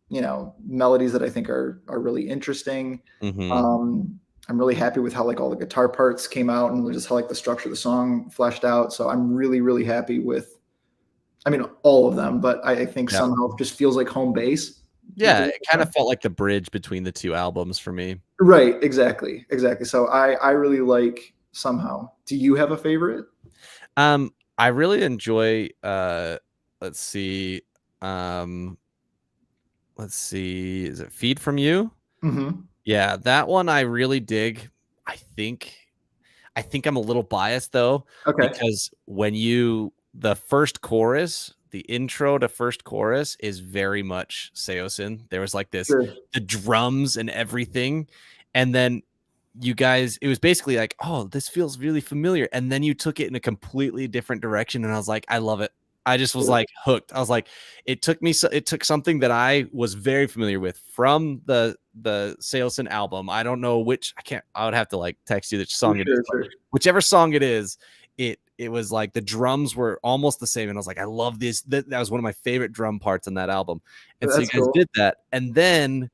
you know, melodies that I think are really interesting. Mm-hmm. I'm really happy with how like all the guitar parts came out and just how like the structure of the song fleshed out. So I'm really, really happy with, I mean, all of them, but I think Yeah. somehow it just feels like home base. Yeah, it kind of felt like the bridge between the two albums for me. Right. Exactly. Exactly. So I really like Somehow. Do you have a favorite? I really enjoy let's see. Um let's see. Is it Feed From You? Mm-hmm. Yeah, that one I really dig. I think I think I'm a little biased though, Okay. because the first chorus, the intro to first chorus is very much Seosin. There was like this, Sure. the drums and everything. And then you guys, it was basically like, oh, this feels really familiar. And then you took it in a completely different direction. And I was like, I love it. I just was Sure. like hooked. I was like, it took something that I was very familiar with from the Seosin album. I don't know which, I would have to like text you which song it is, Sure. but Sure. whichever song it is, it was like the drums were almost the same. And I was like, I love this. That was one of my favorite drum parts on that album. And so you That's guys cool. did that. And then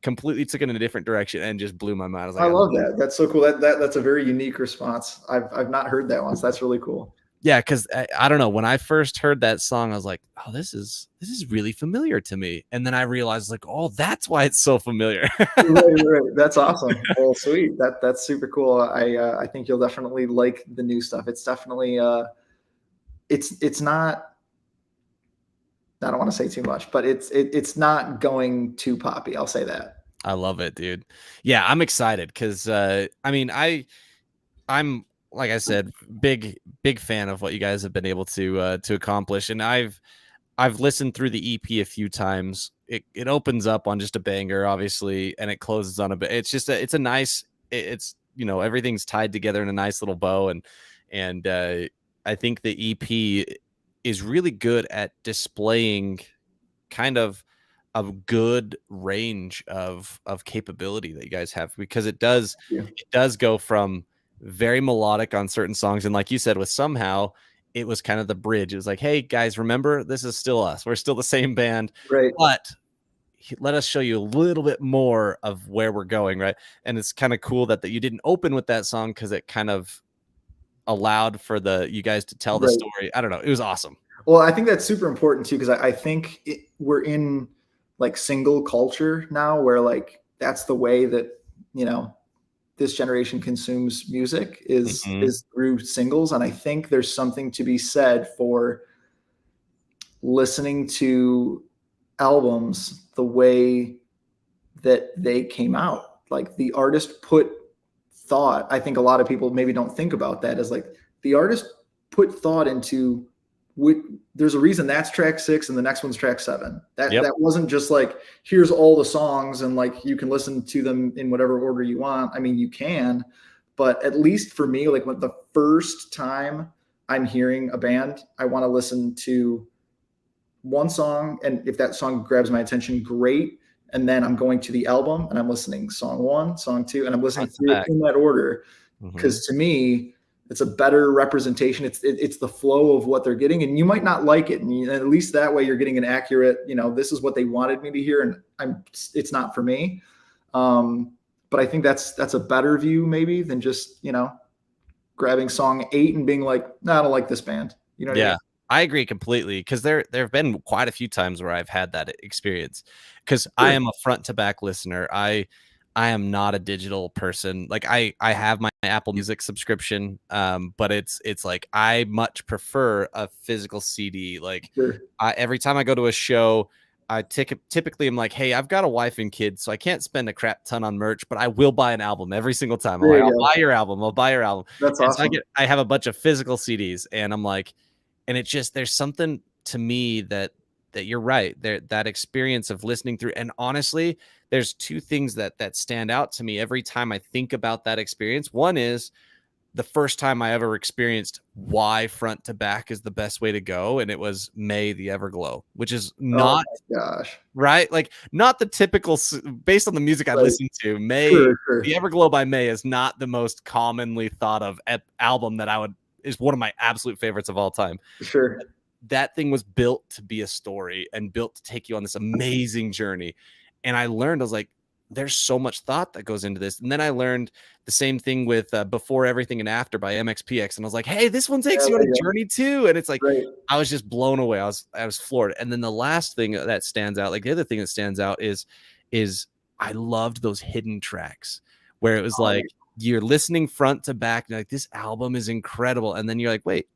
completely took it in a different direction and just blew my mind. I was I like, I love love that. That's so cool. That's a very unique response. I've not heard that one. So that's really cool. yeah, because I don't know. When I first heard that song, I was like, "Oh, this is really familiar to me." And then I realized, like, "Oh, that's why it's so familiar." Right. That's awesome. Well, sweet. That's super cool. I think you'll definitely like the new stuff. It's definitely it's not. I don't want to say too much, but it's not going too poppy. I'll say that. I love it, dude. Yeah, I'm excited because I mean, I'm like I said, big fan of what you guys have been able to accomplish, and I've listened through the EP a few times. It opens up on just a banger, obviously, and it closes on a bit. It's just it's a nice. It's everything's tied together in a nice little bow, and I think the EP is really good at displaying kind of a good range of capability that you guys have, because Yeah. it does go from very melodic on certain songs, and like you said with Somehow, it was kind of the bridge. It was like, hey guys, remember, this is still us, we're still the same band, Right. but let us show you a little bit more of where we're going, right? And it's kind of cool that you didn't open with that song, because it kind of allowed for you guys to tell the Right. story. I don't know, it was awesome. Well, I think that's super important too, because I think we're in like single culture now, where like that's the way that you know this generation consumes music Mhm. is through singles, and I think there's something to be said for listening to albums the way that they came out. Like the artist put thought. I think a lot of people maybe don't think about that as like the artist put thought into what, there's a reason that's track 6 and the next one's track 7. Yep. That wasn't just like here's all the songs and like you can listen to them in whatever order you want. I mean, you can, but at least for me, like when the first time I'm hearing a band, I want to listen to one song, and if that song grabs my attention, great. And then I'm going to the album and I'm listening song 1, song 2, and I'm listening Front to through it back. in that order, Mhm. because to me it's a better representation. It's the flow of what they're getting, and you might not like it, and at least that way you're getting an accurate, this is what they wanted me to hear, and it's not for me. But I think that's a better view maybe than just grabbing song 8 and being like, no, I don't like this band. You know what I mean? Yeah, I agree completely, because there have been quite a few times where I've had that experience, because I Sure. am a front to back listener. I am not a digital person. Like I have my Apple Music subscription, but it's like I much prefer a physical CD. Like Sure. every time I go to a show, typically I'm like, hey, I've got a wife and kids, so I can't spend a crap ton on merch, but I will buy an album every single time. I'm There like, you I'll go. buy your album, I'll buy your album. That's And so awesome. I have a bunch of physical CDs, and I'm like, and it just, there's something to me that you're right there, that experience of listening through. And honestly, there's two things that stand out to me every time I think about that experience. One is the first time I ever experienced why front to back is the best way to go, and it was May the Everglow, which is Oh not my gosh. right, like not the typical, based on the music I Right. listen to. May Sure, sure. The Everglow by May is not the most commonly thought of album that I would is one of my absolute favorites of all time. Sure. That thing was built to be a story and built to take you on this amazing journey. And I learned, I was like, there's so much thought that goes into this. And then I learned the same thing with Before Everything and After by MXPX. And I was like, hey, this one takes you on a journey too. And it's like, right. I was just blown away. I was floored. And then the last thing that stands out, like the other thing that stands out is I loved those hidden tracks where it was like, you're listening front to back. And like, this album is incredible. And then you're like, wait,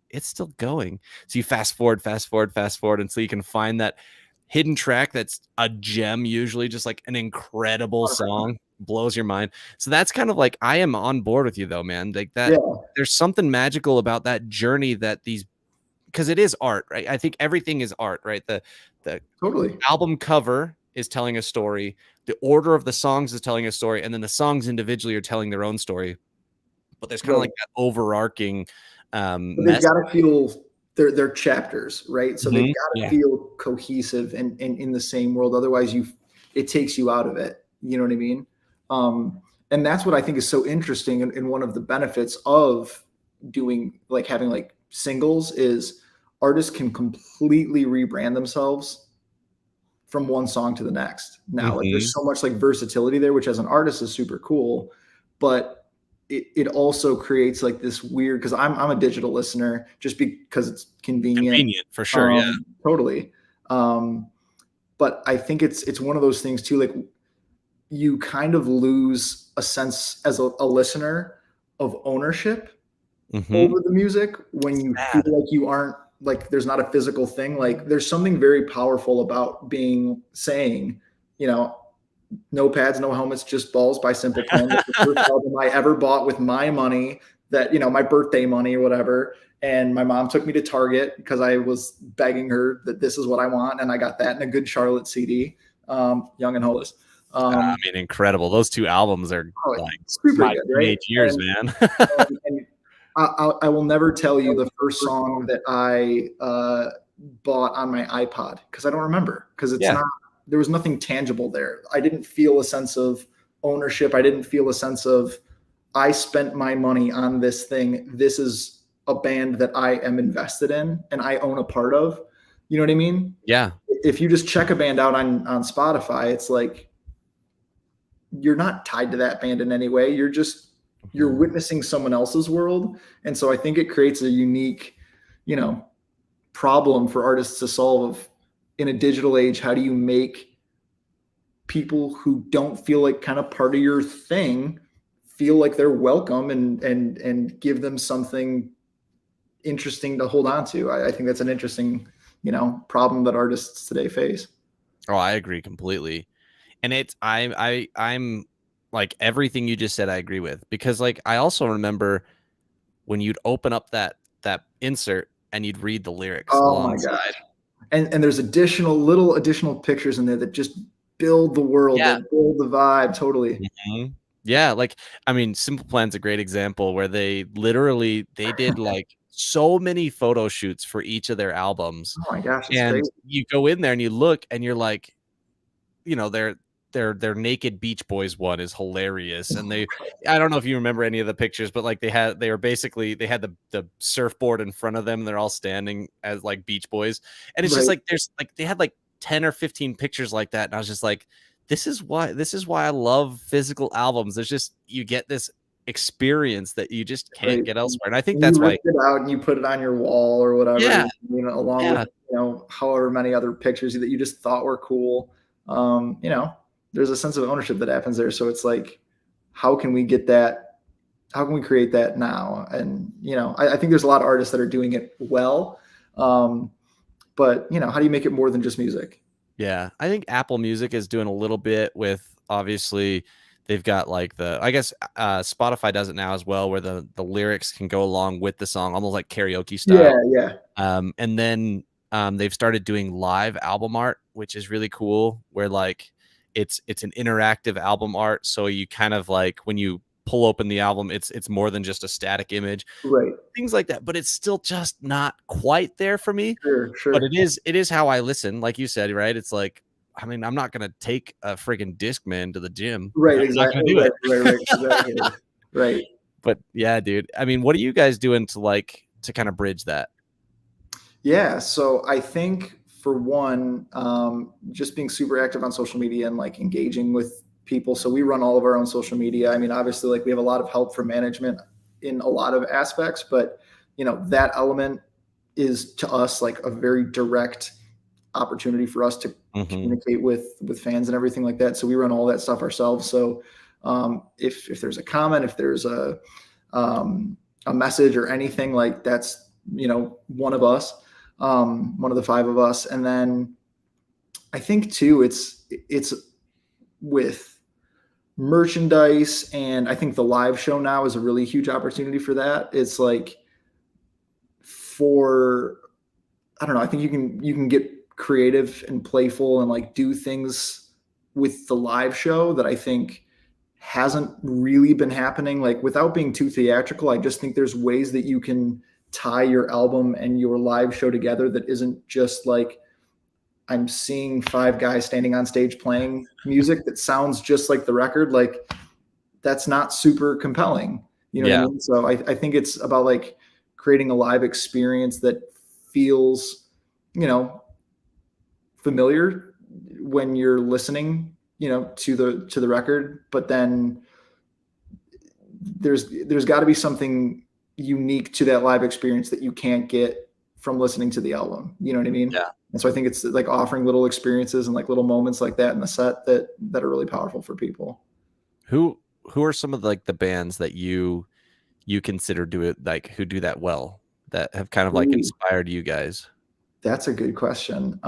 it's still going. So you fast forward until you can find that hidden track that's a gem, usually just like an incredible song, blows your mind. So that's kind of like, I am on board with you though, man. Like that, there's something magical about that journey that these, because it is art, right? I think everything is art, right? The totally album cover is telling a story, the order of the songs is telling a story, and then the songs individually are telling their own story. But there's kind of like that overarching they've got to feel they're chapters, right? So they've got to feel cohesive and in the same world. Otherwise, it takes you out of it. You know what I mean? And that's what I think is so interesting. And one of the benefits of doing like having like singles is artists can completely rebrand themselves from one song to the next. Now, like there's so much like versatility there, which as an artist is super cool, but it also creates like this weird, because I'm a digital listener just because it's convenient for sure. Yeah, totally. But I think it's one of those things too, like you kind of lose a sense as a listener of ownership over the music when you feel like you aren't, like there's not a physical thing. Like there's something very powerful about saying, you know, No Pads, No Helmets, Just Balls by Simple Plan. That's the first album I ever bought with my money, that, you know, my birthday money or whatever. And my mom took me to Target because I was begging her that this is what I want. And I got that in a Good Charlotte CD, Young and Hopeless. I mean, incredible. Those two albums are like super good, right? Years, man. and I will never tell you the first song that I bought on my iPod, because I don't remember, because it's not, there was nothing tangible there. I didn't feel a sense of ownership. I didn't feel a sense of, I spent my money on this thing. This is a band that I am invested in and I own a part of. You know what I mean? Yeah. If you just check a band out on Spotify, it's like, you're not tied to that band in any way. You're witnessing someone else's world. And so I think it creates a unique, you know, problem for artists to solve in a digital age. How do you make people who don't feel like kind of part of your thing feel like they're welcome and give them something interesting to hold on to? I think that's an interesting, you know, problem that artists today face. Oh, I agree completely. And I'm like everything you just said, I agree with, because like, I also remember when you'd open up that insert and you'd read the lyrics. Oh my God. And there's little additional pictures in there that just build the world, that build the vibe. Totally. Yeah. Like, I mean, Simple Plan's a great example where they did like so many photo shoots for each of their albums. Oh my gosh. And crazy. you go in there and you look and you're like, you know, their Naked Beach Boys one is hilarious. And I don't know if you remember any of the pictures, but like they had the surfboard in front of them and they're all standing as like Beach Boys. And it's just like, they had like 10 or 15 pictures like that. And I was just like, this is why I love physical albums. There's just, you get this experience that you just can't get elsewhere. And I think that's why you it out and you put it on your wall or whatever, you know, along with, you know, however many other pictures that you just thought were cool. You know, there's a sense of ownership that happens there. So it's like, how can we get that? How can we create that now? And, you know, I think there's a lot of artists that are doing it well. But, you know, how do you make it more than just music? Yeah. I think Apple Music is doing a little bit with, obviously they've got like I guess Spotify does it now as well, where the lyrics can go along with the song, almost like karaoke style. Yeah. And then they've started doing live album art, which is really cool, where like it's an interactive album art. So you kind of like, when you pull open the album, it's more than just a static image, right? Things like that. But it's still just not quite there for me. Sure. But it is how I listen, like you said, right? It's like, I mean, I'm not gonna take a freaking Discman to the gym, right? I'm exactly. not gonna do it. Right. Exactly. Right. But yeah, dude. I mean, what are you guys doing to kind of bridge that? Yeah, so I think for one, just being super active on social media and like engaging with people. So we run all of our own social media. I mean, obviously, like we have a lot of help from management in a lot of aspects, but that element is to us like a very direct opportunity for us to Hmm. communicate with fans and everything like that. So we run all that stuff ourselves. So if there's a comment, if there's um, a message or anything, like that's one of us, one of the five of us. And then I think too, it's with merchandise, and I think the live show now is a really huge opportunity for that. It's like for I don't know. I think you can get creative and playful and like do things with the live show that I think hasn't really been happening. Like without being too theatrical, I just think there's ways that you can tie your album and your live show together that isn't just like I'm seeing five guys standing on stage playing music that sounds just like the record. Like that's not super compelling. You know what I Yeah. mean? So I think it's about like creating a live experience that feels, you know, familiar when you're listening, to the record, but then there's got to be something unique to that live experience that you can't get from listening to the album. You know what I mean? Yeah. And so I think it's like offering little experiences and like little moments like that in the set that are really powerful for people. Who are some of like the bands that you consider do it like who do that well that have kind of like Ooh, inspired you guys? that's a good question.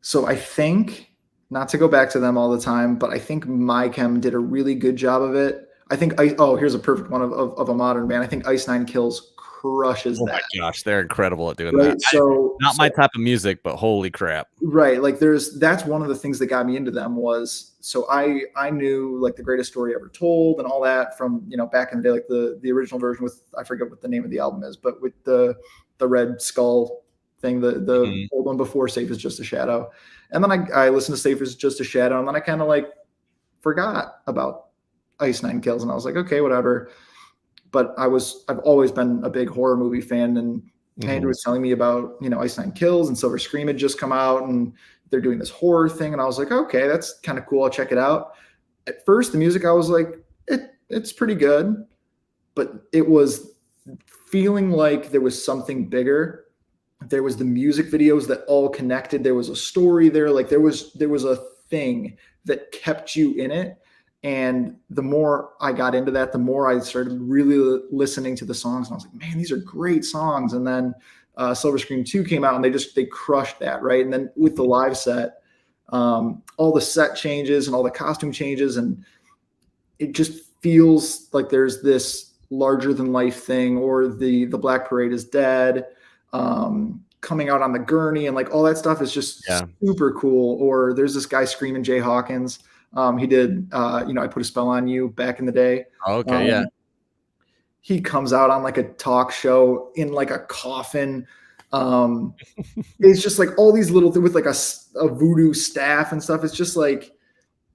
So I think, not to go back to them all the time, but I think MyChem did a really good job of it. I think here's a perfect one of a modern band. I think Ice Nine Kills crushes Oh my that. gosh, they're incredible at doing that. Right. Not my type of music, but holy crap. Right, like that's one of the things that got me into them was so I knew like the greatest story ever told and all that from back in the day, like the original version with I forget what the name of the album is, but with the Red Skull thing, the Mhm. old one before Safe is Just a Shadow. And then I listened to Safe is Just a Shadow, and then I kind of like forgot about Ice Nine Kills, and I was like, okay, whatever. But I've always been a big horror movie fan, and Andrew Mhm. was telling me about Ice Nine Kills and Silver Scream had just come out, and they're doing this horror thing, and I was like, okay, that's kind of cool. I'll check it out. At first, the music I was like, it's pretty good, but it was feeling like there was something bigger. There was the music videos that all connected. There was a story there. Like there was a thing that kept you in it. And the more I got into that, the more I started really listening to the songs. And I was like, man, these are great songs. And then Silver Scream 2 came out and they crushed that. Right. And then with the live set, all the set changes and all the costume changes, and it just feels like there's this larger than life thing, or the Black Parade is dead, coming out on the gurney, and like all that stuff is just Yeah. super cool. Or there's this guy screaming, Jay Hawkins. He did, I Put a Spell on You back in the day. Okay, yeah. Um, he comes out on like a talk show in like a coffin. Um, it's just like all these little things with like a voodoo staff and stuff. It's just like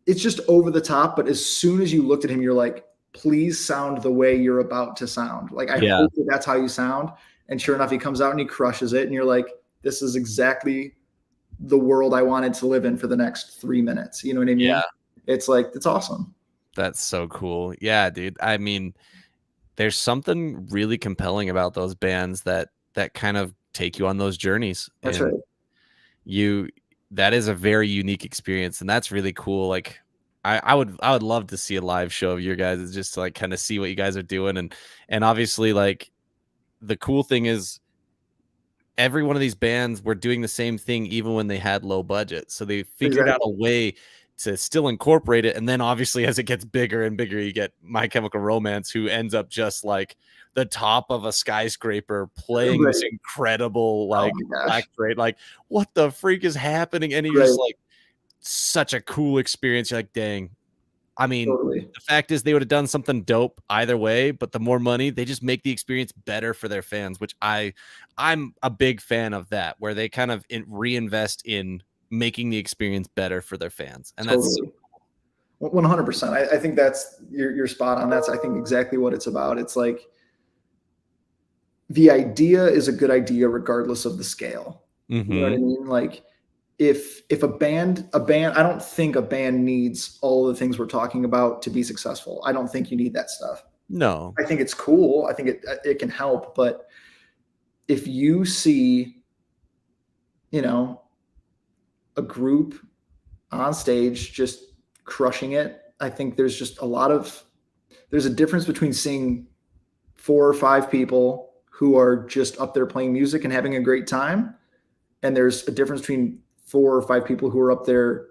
it's just over the top. But as soon as you looked at him, you're like, please sound the way you're about to sound. Like, I Yeah. hope that that's how you sound. And sure enough, he comes out and he crushes it. And you're like, this is exactly the world I wanted to live in for the next 3 minutes. You know what I Yeah. mean? It's like, it's awesome. That's so cool. Yeah, dude. I mean, there's something really compelling about those bands that kind of take you on those journeys, That's right. and you that is a very unique experience, and that's really cool. Like I would love to see a live show of your guys just to like kind of see what you guys are doing, and obviously like the cool thing is every one of these bands were doing the same thing even when they had low budget. So they figured out Exactly. a way to still incorporate it. And then obviously as it gets bigger and bigger, you get My Chemical Romance, who ends up just like the top of a skyscraper playing this Right. incredible Oh like my Black gosh. Parade. Like, what the freak is happening? And you're just Right. like such a cool experience. You're like, dang, I mean, Totally. the fact is they would have done something dope either way, but the more money, they just make the experience better for their fans, which I'm a big fan of that, where they kind of reinvest in making the experience better for their fans. And that's Totally. 100%. I think that's you're spot on. That's I think exactly what it's about. It's like the idea is a good idea regardless of the scale. You know what I Mm-hmm. mean? Like if a band, I don't think a band needs all of the things we're talking about to be successful. I don't think you need that stuff. No. I think it's cool. I think it can help, but if you see, you know, a group on stage just crushing it, I think there's a difference between seeing 4 or 5 people who are just up there playing music and having a great time, and there's a difference between 4 or 5 people who are up there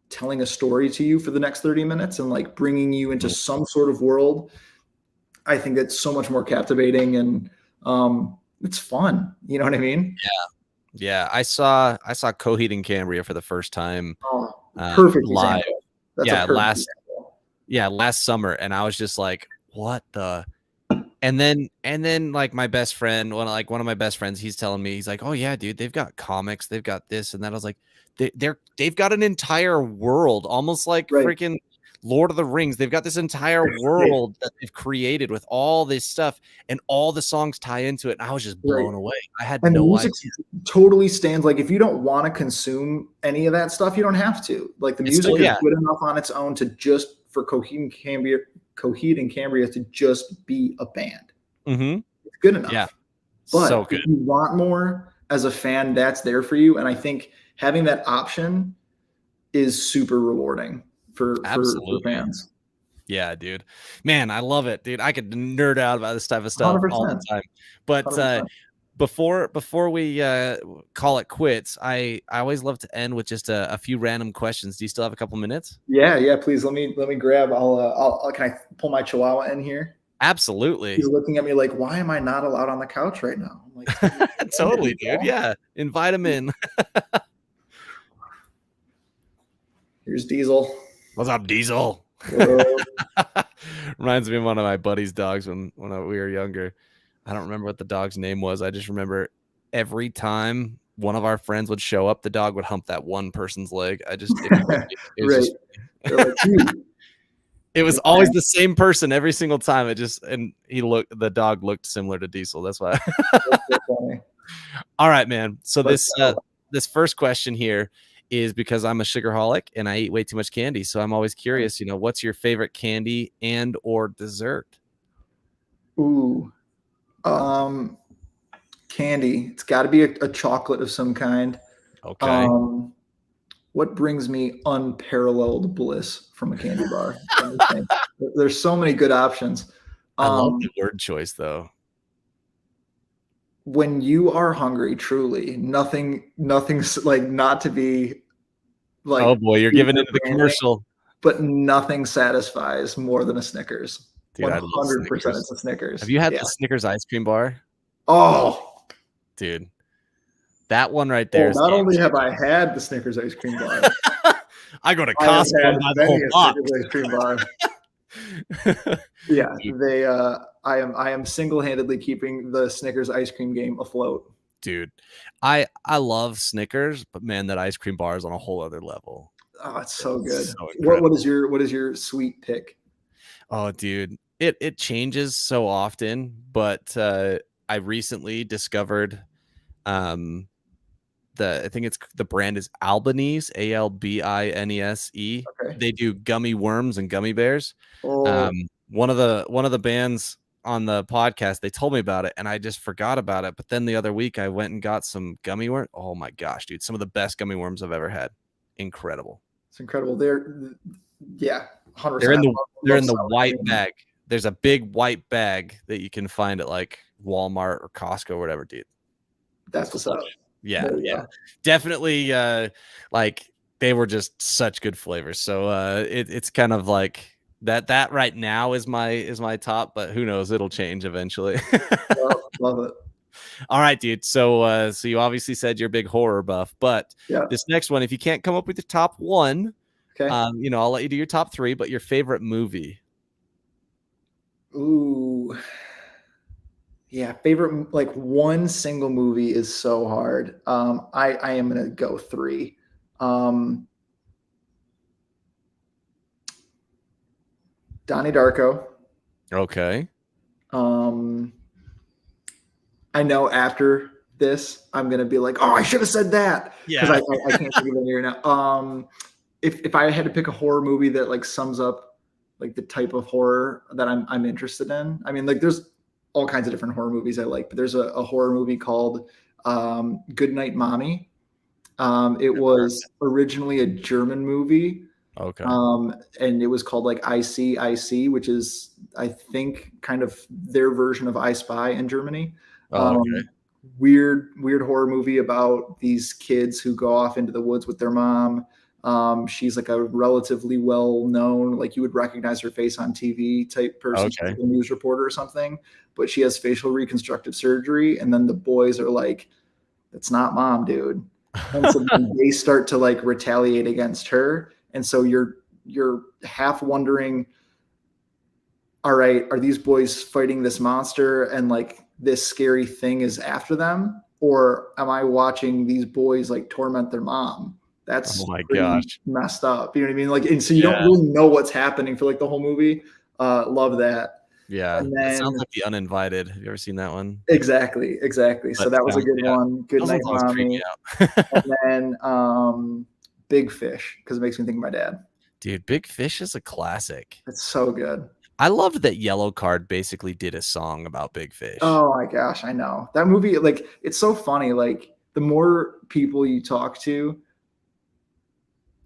telling a story to you for the next 30 minutes and like bringing you into Mm. some sort of world. I think that's so much more captivating and it's fun. You know what I mean? Yeah, I saw Coheed and Cambria for the first time Oh, perfect live. example. That's a Yeah, perfect example. last summer, and I was just like, what the? And then like my best friend, one of my best friends, he's telling me, he's like, oh yeah, dude, they've got comics, they've got this and that. I was like, they've got an entire world, almost like Right. freaking Lord of the Rings. They've got this entire Right. world that they've created with all this stuff, and all the songs tie into it. And I was just Right. blown away. I had And the no music idea. totally stands like if you don't want to consume any of that stuff, you don't have to. Like the It's still, music is yeah. good enough on its own to just for Coheed and Cambria to just be a band. Mm-hmm. It's good Yeah. enough. So But good. if you want more as a fan, that's there for you. And I think having that option is super rewarding for Absolutely. fans. Yeah, dude. Man, I love it, dude. I could nerd out about this type of stuff all the 100%. time. But 100%. before we call it quits, I always love to end with just a few random questions. Do you still have a couple minutes? Yeah, yeah. Please let me grab. Can I pull my Chihuahua in here? He's Absolutely. looking at me like, why am I not allowed on the couch right now? I'm like, Totally, dude. Yeah. Invite him in. here's Diesel. What's up, Diesel? Whoa. Reminds me of one of my buddy's dogs when we were younger. I don't remember what the dog's name was. I just remember every time one of our friends would show up, the dog would hump that one person's leg. It was Right. just They're like, dude, it was always why? the same person every single time. And the dog looked similar to Diesel. That's why. That's so funny. All right, man. So Let's go. this first question here is because I'm a sugarholic and I eat way too much candy. So I'm always curious, what's your favorite candy and or dessert? Ooh. Candy. It's got to be a chocolate of some kind. Okay. Um, what brings me unparalleled bliss from a candy bar? Let me think. There's so many good options. I love Um, the word choice though. when you are hungry, truly, nothing's like not to be Oh like boy, you're deep giving or into the branding, commercial. but nothing satisfies more than a Snickers. Dude, I love 100% Snickers. it's a Have Snickers. you had Yeah. the Snickers ice cream bar? Oh, Dude, that one right there well, is not game only have I changer. had the Snickers ice cream bar, I go to I have Costco had and buy the many whole a box. Snickers ice cream bar. Yeah, they I am single-handedly keeping the Snickers ice cream game afloat. Dude, I love Snickers, but man, that ice cream bar is on a whole other level. Oh, it's so It's good. so What is incredible. your sweet pick? Oh, dude, it changes so often, but I recently discovered um I think it's the brand is Albanese, Albinese. Okay. They do gummy worms and gummy bears. Oh, One of the bands on the podcast, they told me about it and I just forgot about it. But then the other week I went and got some gummy worm. Oh my gosh, dude, some of the best gummy worms I've ever had. Incredible. it's incredible. Yeah, They're 100%. in the they're Love in the sour white cream. bag. There's a big white bag that you can find at like Walmart or Costco or whatever, dude. That's what's Love up. it. Yeah, There you yeah. go. Definitely like they were just such good flavors. So it's kind of like that right now is my top, but who knows, it'll change eventually. Love it. All right, dude. So you obviously said you're a big horror buff, but Yeah. this next one, if you can't come up with your top one, Okay. I'll let you do your top three, but your favorite movie. Ooh. Yeah, favorite like one single movie is so hard. I am gonna go three. Um, Donnie Darko. Okay. Um, I know after this, I'm gonna be like, oh, I should have said that because Yeah. I can't think of any right now. If I had to pick a horror movie that like sums up like the type of horror that I'm interested in, I mean, like there's all kinds of different horror movies I like, but there's a horror movie called Good Night Mommy. It was originally a German movie, Okay. and it was called like IC, which is I think kind of their version of I Spy in Germany. Oh, okay. Um, weird horror movie about these kids who go off into the woods with their mom. She's like a relatively well known, like you would recognize her face on TV type person. She's Okay. like a news reporter or something, but she has facial reconstructive surgery. And then the boys are like, that's not mom, dude. And so then they start to like retaliate against her. And so you're half wondering, all right, are these boys fighting this monster and like this scary thing is after them? Or am I watching these boys like torment their mom? Oh That's my pretty gosh. messed up. You know what I mean? Like, and so you don't Yeah. really know what's happening for like the whole movie. Love that. Yeah. And That sounds then like The Uninvited. Have you ever seen that one? exactly. So That that was a sounds, good yeah. one. Good Those Night ones always creep me Mommy. out. And then Big Fish, because it makes me think of my dad. Dude, Big Fish is a classic. It's so good. I loved that Yellow Card basically did a song about Big Fish. Oh my gosh, I know. That movie, like, it's so funny. Like, the more people you talk to,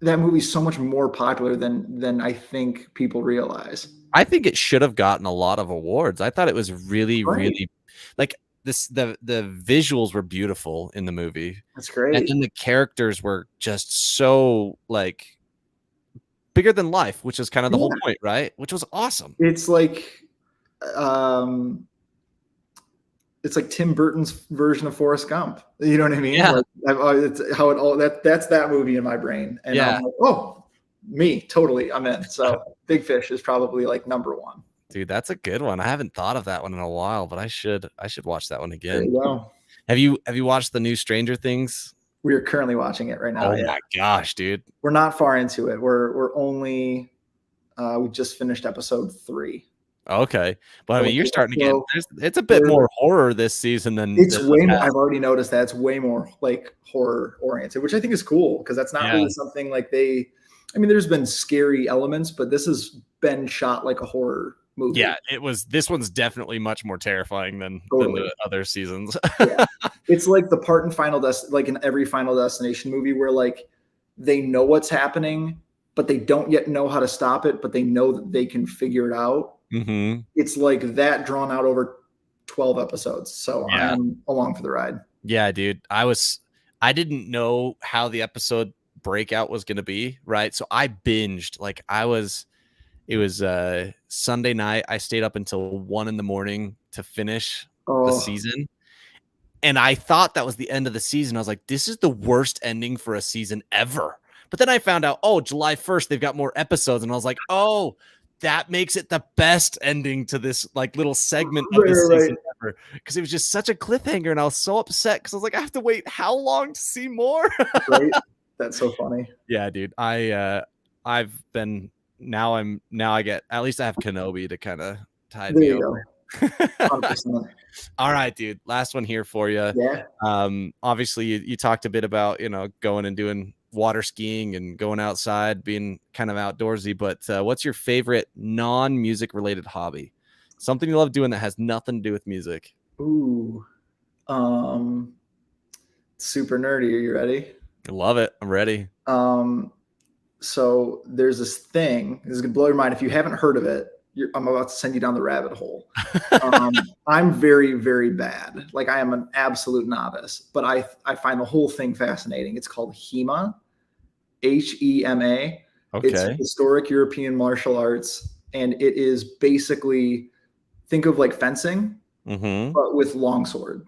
that movie's so much more popular than I think people realize. I think it should have gotten a lot of awards. I thought it was really, Great. really like this the visuals were beautiful in the movie. That's And great. then the characters were just so like bigger than life, which is kind of the whole Yeah. point, right? Which was awesome. It's um like Tim Burton's version of Forrest Gump. You know what I mean? Yeah. Like it's how it all that's that movie in my brain. And Yeah. I'm like, oh, me, totally. I'm in. So Big Fish is probably like number one. Dude, that's a good one. I haven't thought of that one in a while, but I should watch that one There again. you go. Have you watched the new Stranger Things? We are currently watching it right now. Oh Yeah. my gosh, dude. We're not far into it. We're only we just finished episode 3. Okay. But I So mean, you're starting to get so it's a bit we're more horror this season than it's the way more. past. I've already noticed that it's way more like horror oriented, which I think is cool because that's not Yeah. really something like they. I mean, there's been scary elements, but this has been shot like a horror movie. Yeah, it was this one's definitely much more terrifying than Totally. the other seasons. Yeah. It's like the part in like in every Final Destination movie where like they know what's happening, but they don't yet know how to stop it, but they know that they can figure it out. Mhm. It's like that drawn out over 12 episodes. So Yeah. I'm along for the ride. Yeah, dude. I didn't know how the episode breakout was gonna be, right? So I binged. Like it was Sunday night. I stayed up until 1 in the morning to finish the Oh, season. And I thought that was the end of the season. I was like, this is the worst ending for a season ever. But then I found out, oh, July 1st, they've got more episodes. And I was like, oh, that makes it the best ending to this like little segment of right, this right, season ever. Because it was just such a cliffhanger. And I was so upset because I was like, I have to wait how long to see more? right. That's so funny. Yeah, dude. I've been now I get at least I have Kenobi to kind of tide There me you over. go. 100%. All right, dude. Last one here for you. Yeah. Obviously, you talked a bit about going and doing water skiing and going outside, being kind of outdoorsy. But what's your favorite non-music related hobby? Something you love doing that has nothing to do with music. Ooh. Super nerdy. Are you ready? I love it. I'm ready. So there's this thing. This is gonna blow your mind if you haven't heard of it. I'm about to send you down the rabbit hole. I'm very, very bad. Like I am an absolute novice, but I find the whole thing fascinating. It's called HEMA, HEMA. It's Okay. historic European martial arts, and it is basically think of like fencing, Mm-hmm. but with longsword.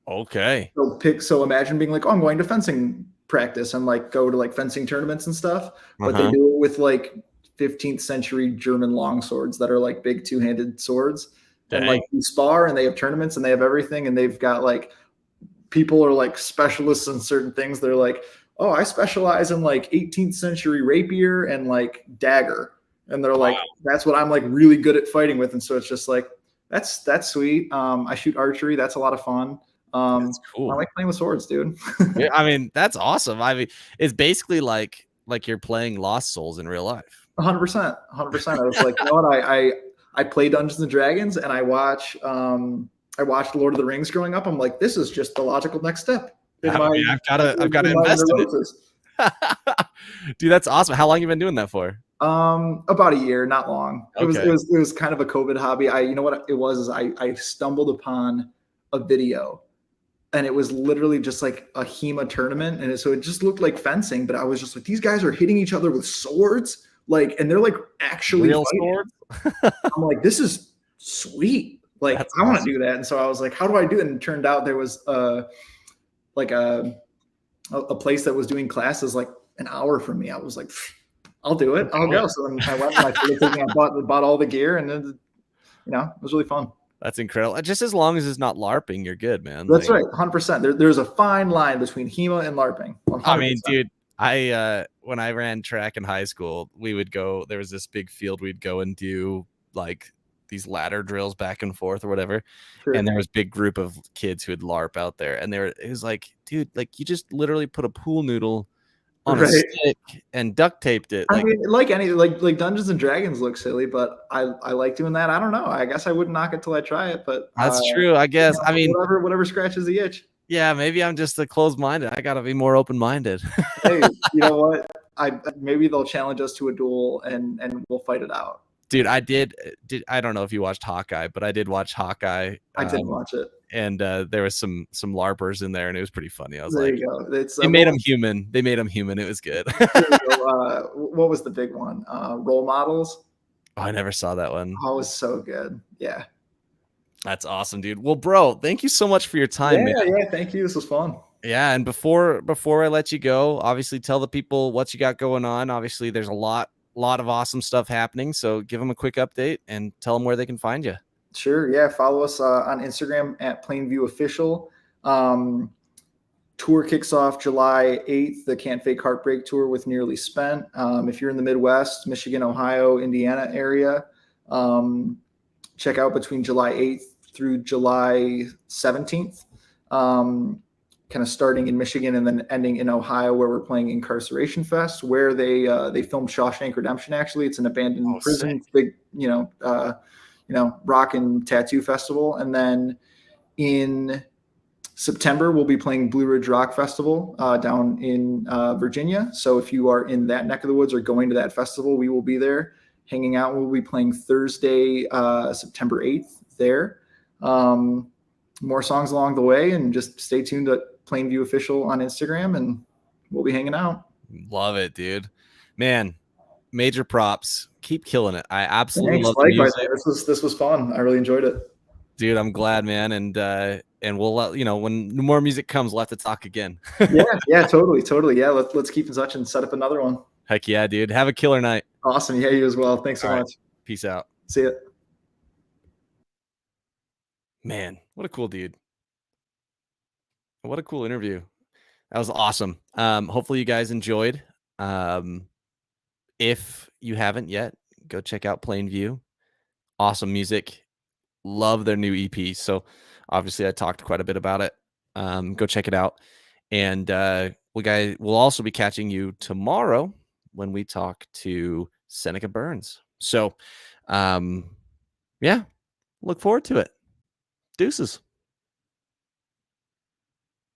Okay. So imagine being like, oh, I'm going to fencing practice and like go to like fencing tournaments and stuff, but they Uh-huh. do it with like 15th century German longswords that are like big two-handed swords. And Dang. like you spar and they have tournaments and they have everything and they've got like people are like specialists in certain things. They're like, oh, I specialize in like 18th century rapier and like dagger. And they're Wow. like, that's what I'm like really good at fighting with. And so it's just like, that's sweet. I shoot archery. That's a lot of fun. That's I cool. like playing with swords, dude. Yeah, I mean, that's awesome. I mean, it's basically like you're playing Lost Souls in real life. 100%. 100%. I was like, you know what? I play Dungeons and Dragons and I watched Lord of the Rings growing up. I'm like, this is just the logical next step in I my mean, I've gotta in invest the in it. roses. Dude, that's awesome. How long you been doing that for? About a year, not long. Okay. It was kind of a COVID hobby. You know what it was is I stumbled upon a video and it was literally just like a HEMA tournament. And so it just looked like fencing, but I was just like, these guys are hitting each other with swords, like, and they're like actually Real fighting. swords? I'm like, this is sweet. Like, That's I want awesome. to do that. And so I was like, how do I do it? And it turned out there was like a place that was doing classes like an hour from me. I was like, I'll do it. I'll go. So then I went and I bought all the gear, and then it was really fun. That's incredible. Just as long as it's not LARPing, you're good, man. That's Like, right, 100%. There's a fine line between HEMA and LARPing. 100%. I mean, dude, I when I ran track in high school, we would go. There was this big field we'd go and do like these ladder drills back and forth or whatever. Sure. And there was a big group of kids who would LARP out there, and it was like, dude, like you just literally put a pool noodle on a stick and duct taped it. I mean, like Dungeons and Dragons look silly, but I like doing that. I don't know. I guess I wouldn't knock it till I try it, but that's true. I guess. I mean, whatever scratches the itch. Yeah, maybe I'm just a closed-minded. I gotta be more open-minded. Hey, you know what? Maybe they'll challenge us to a duel and we'll fight it out. Dude, I did. I don't know if you watched Hawkeye, but I did watch Hawkeye. I did watch it, and there was some LARPers in there, and it was pretty funny. I was there like, you go. they made him human. They made him human. It was good. What was the big one? Role Models. Oh, I never saw that one. Oh, it was so good. Yeah. That's awesome, dude. Well, bro, thank you so much for your time, man. Yeah, thank you. This was fun. Yeah, and before I let you go, obviously tell the people what you got going on. Obviously, there's a lot of awesome stuff happening. So give them a quick update and tell them where they can find you. Sure. Yeah. Follow us on Instagram at PlainView Official. Tour kicks off July 8th, the Can't Fake Heartbreak Tour with Nearly Spent. If you're in the Midwest, Michigan, Ohio, Indiana area, check out between July 8th through July 17th. Kind of starting in Michigan and then ending in Ohio, where we're playing Incarceration Fest, where they filmed Shawshank Redemption. Actually, it's an abandoned prison, sick. Big rock and tattoo festival. And then in September, we'll be playing Blue Ridge Rock Festival down in Virginia. So if you are in that neck of the woods or going to that festival, we will be there hanging out. We'll be playing Thursday, September 8th there. More songs along the way, and just stay tuned to PlainView Official on Instagram, and we'll be hanging out. Love it, dude. Man, major props. Keep killing it. I absolutely love the music. This was fun. I really enjoyed it. Dude, I'm glad, man. And we'll let when more music comes, we'll have to talk again. yeah, totally. Yeah, let's keep in touch and set up another one. Heck yeah, dude. Have a killer night. Awesome. Yeah, you as well. Thanks so much. Right. Peace out. See ya. Man, what a cool dude. What a cool interview. That was awesome. Hopefully you guys enjoyed. If you haven't yet, go check out PlainView. Awesome music. Love their new EP. So obviously I talked quite a bit about it. Go check it out. And we'll also be catching you tomorrow when we talk to Seneca Burns. So yeah, look forward to it. Deuces.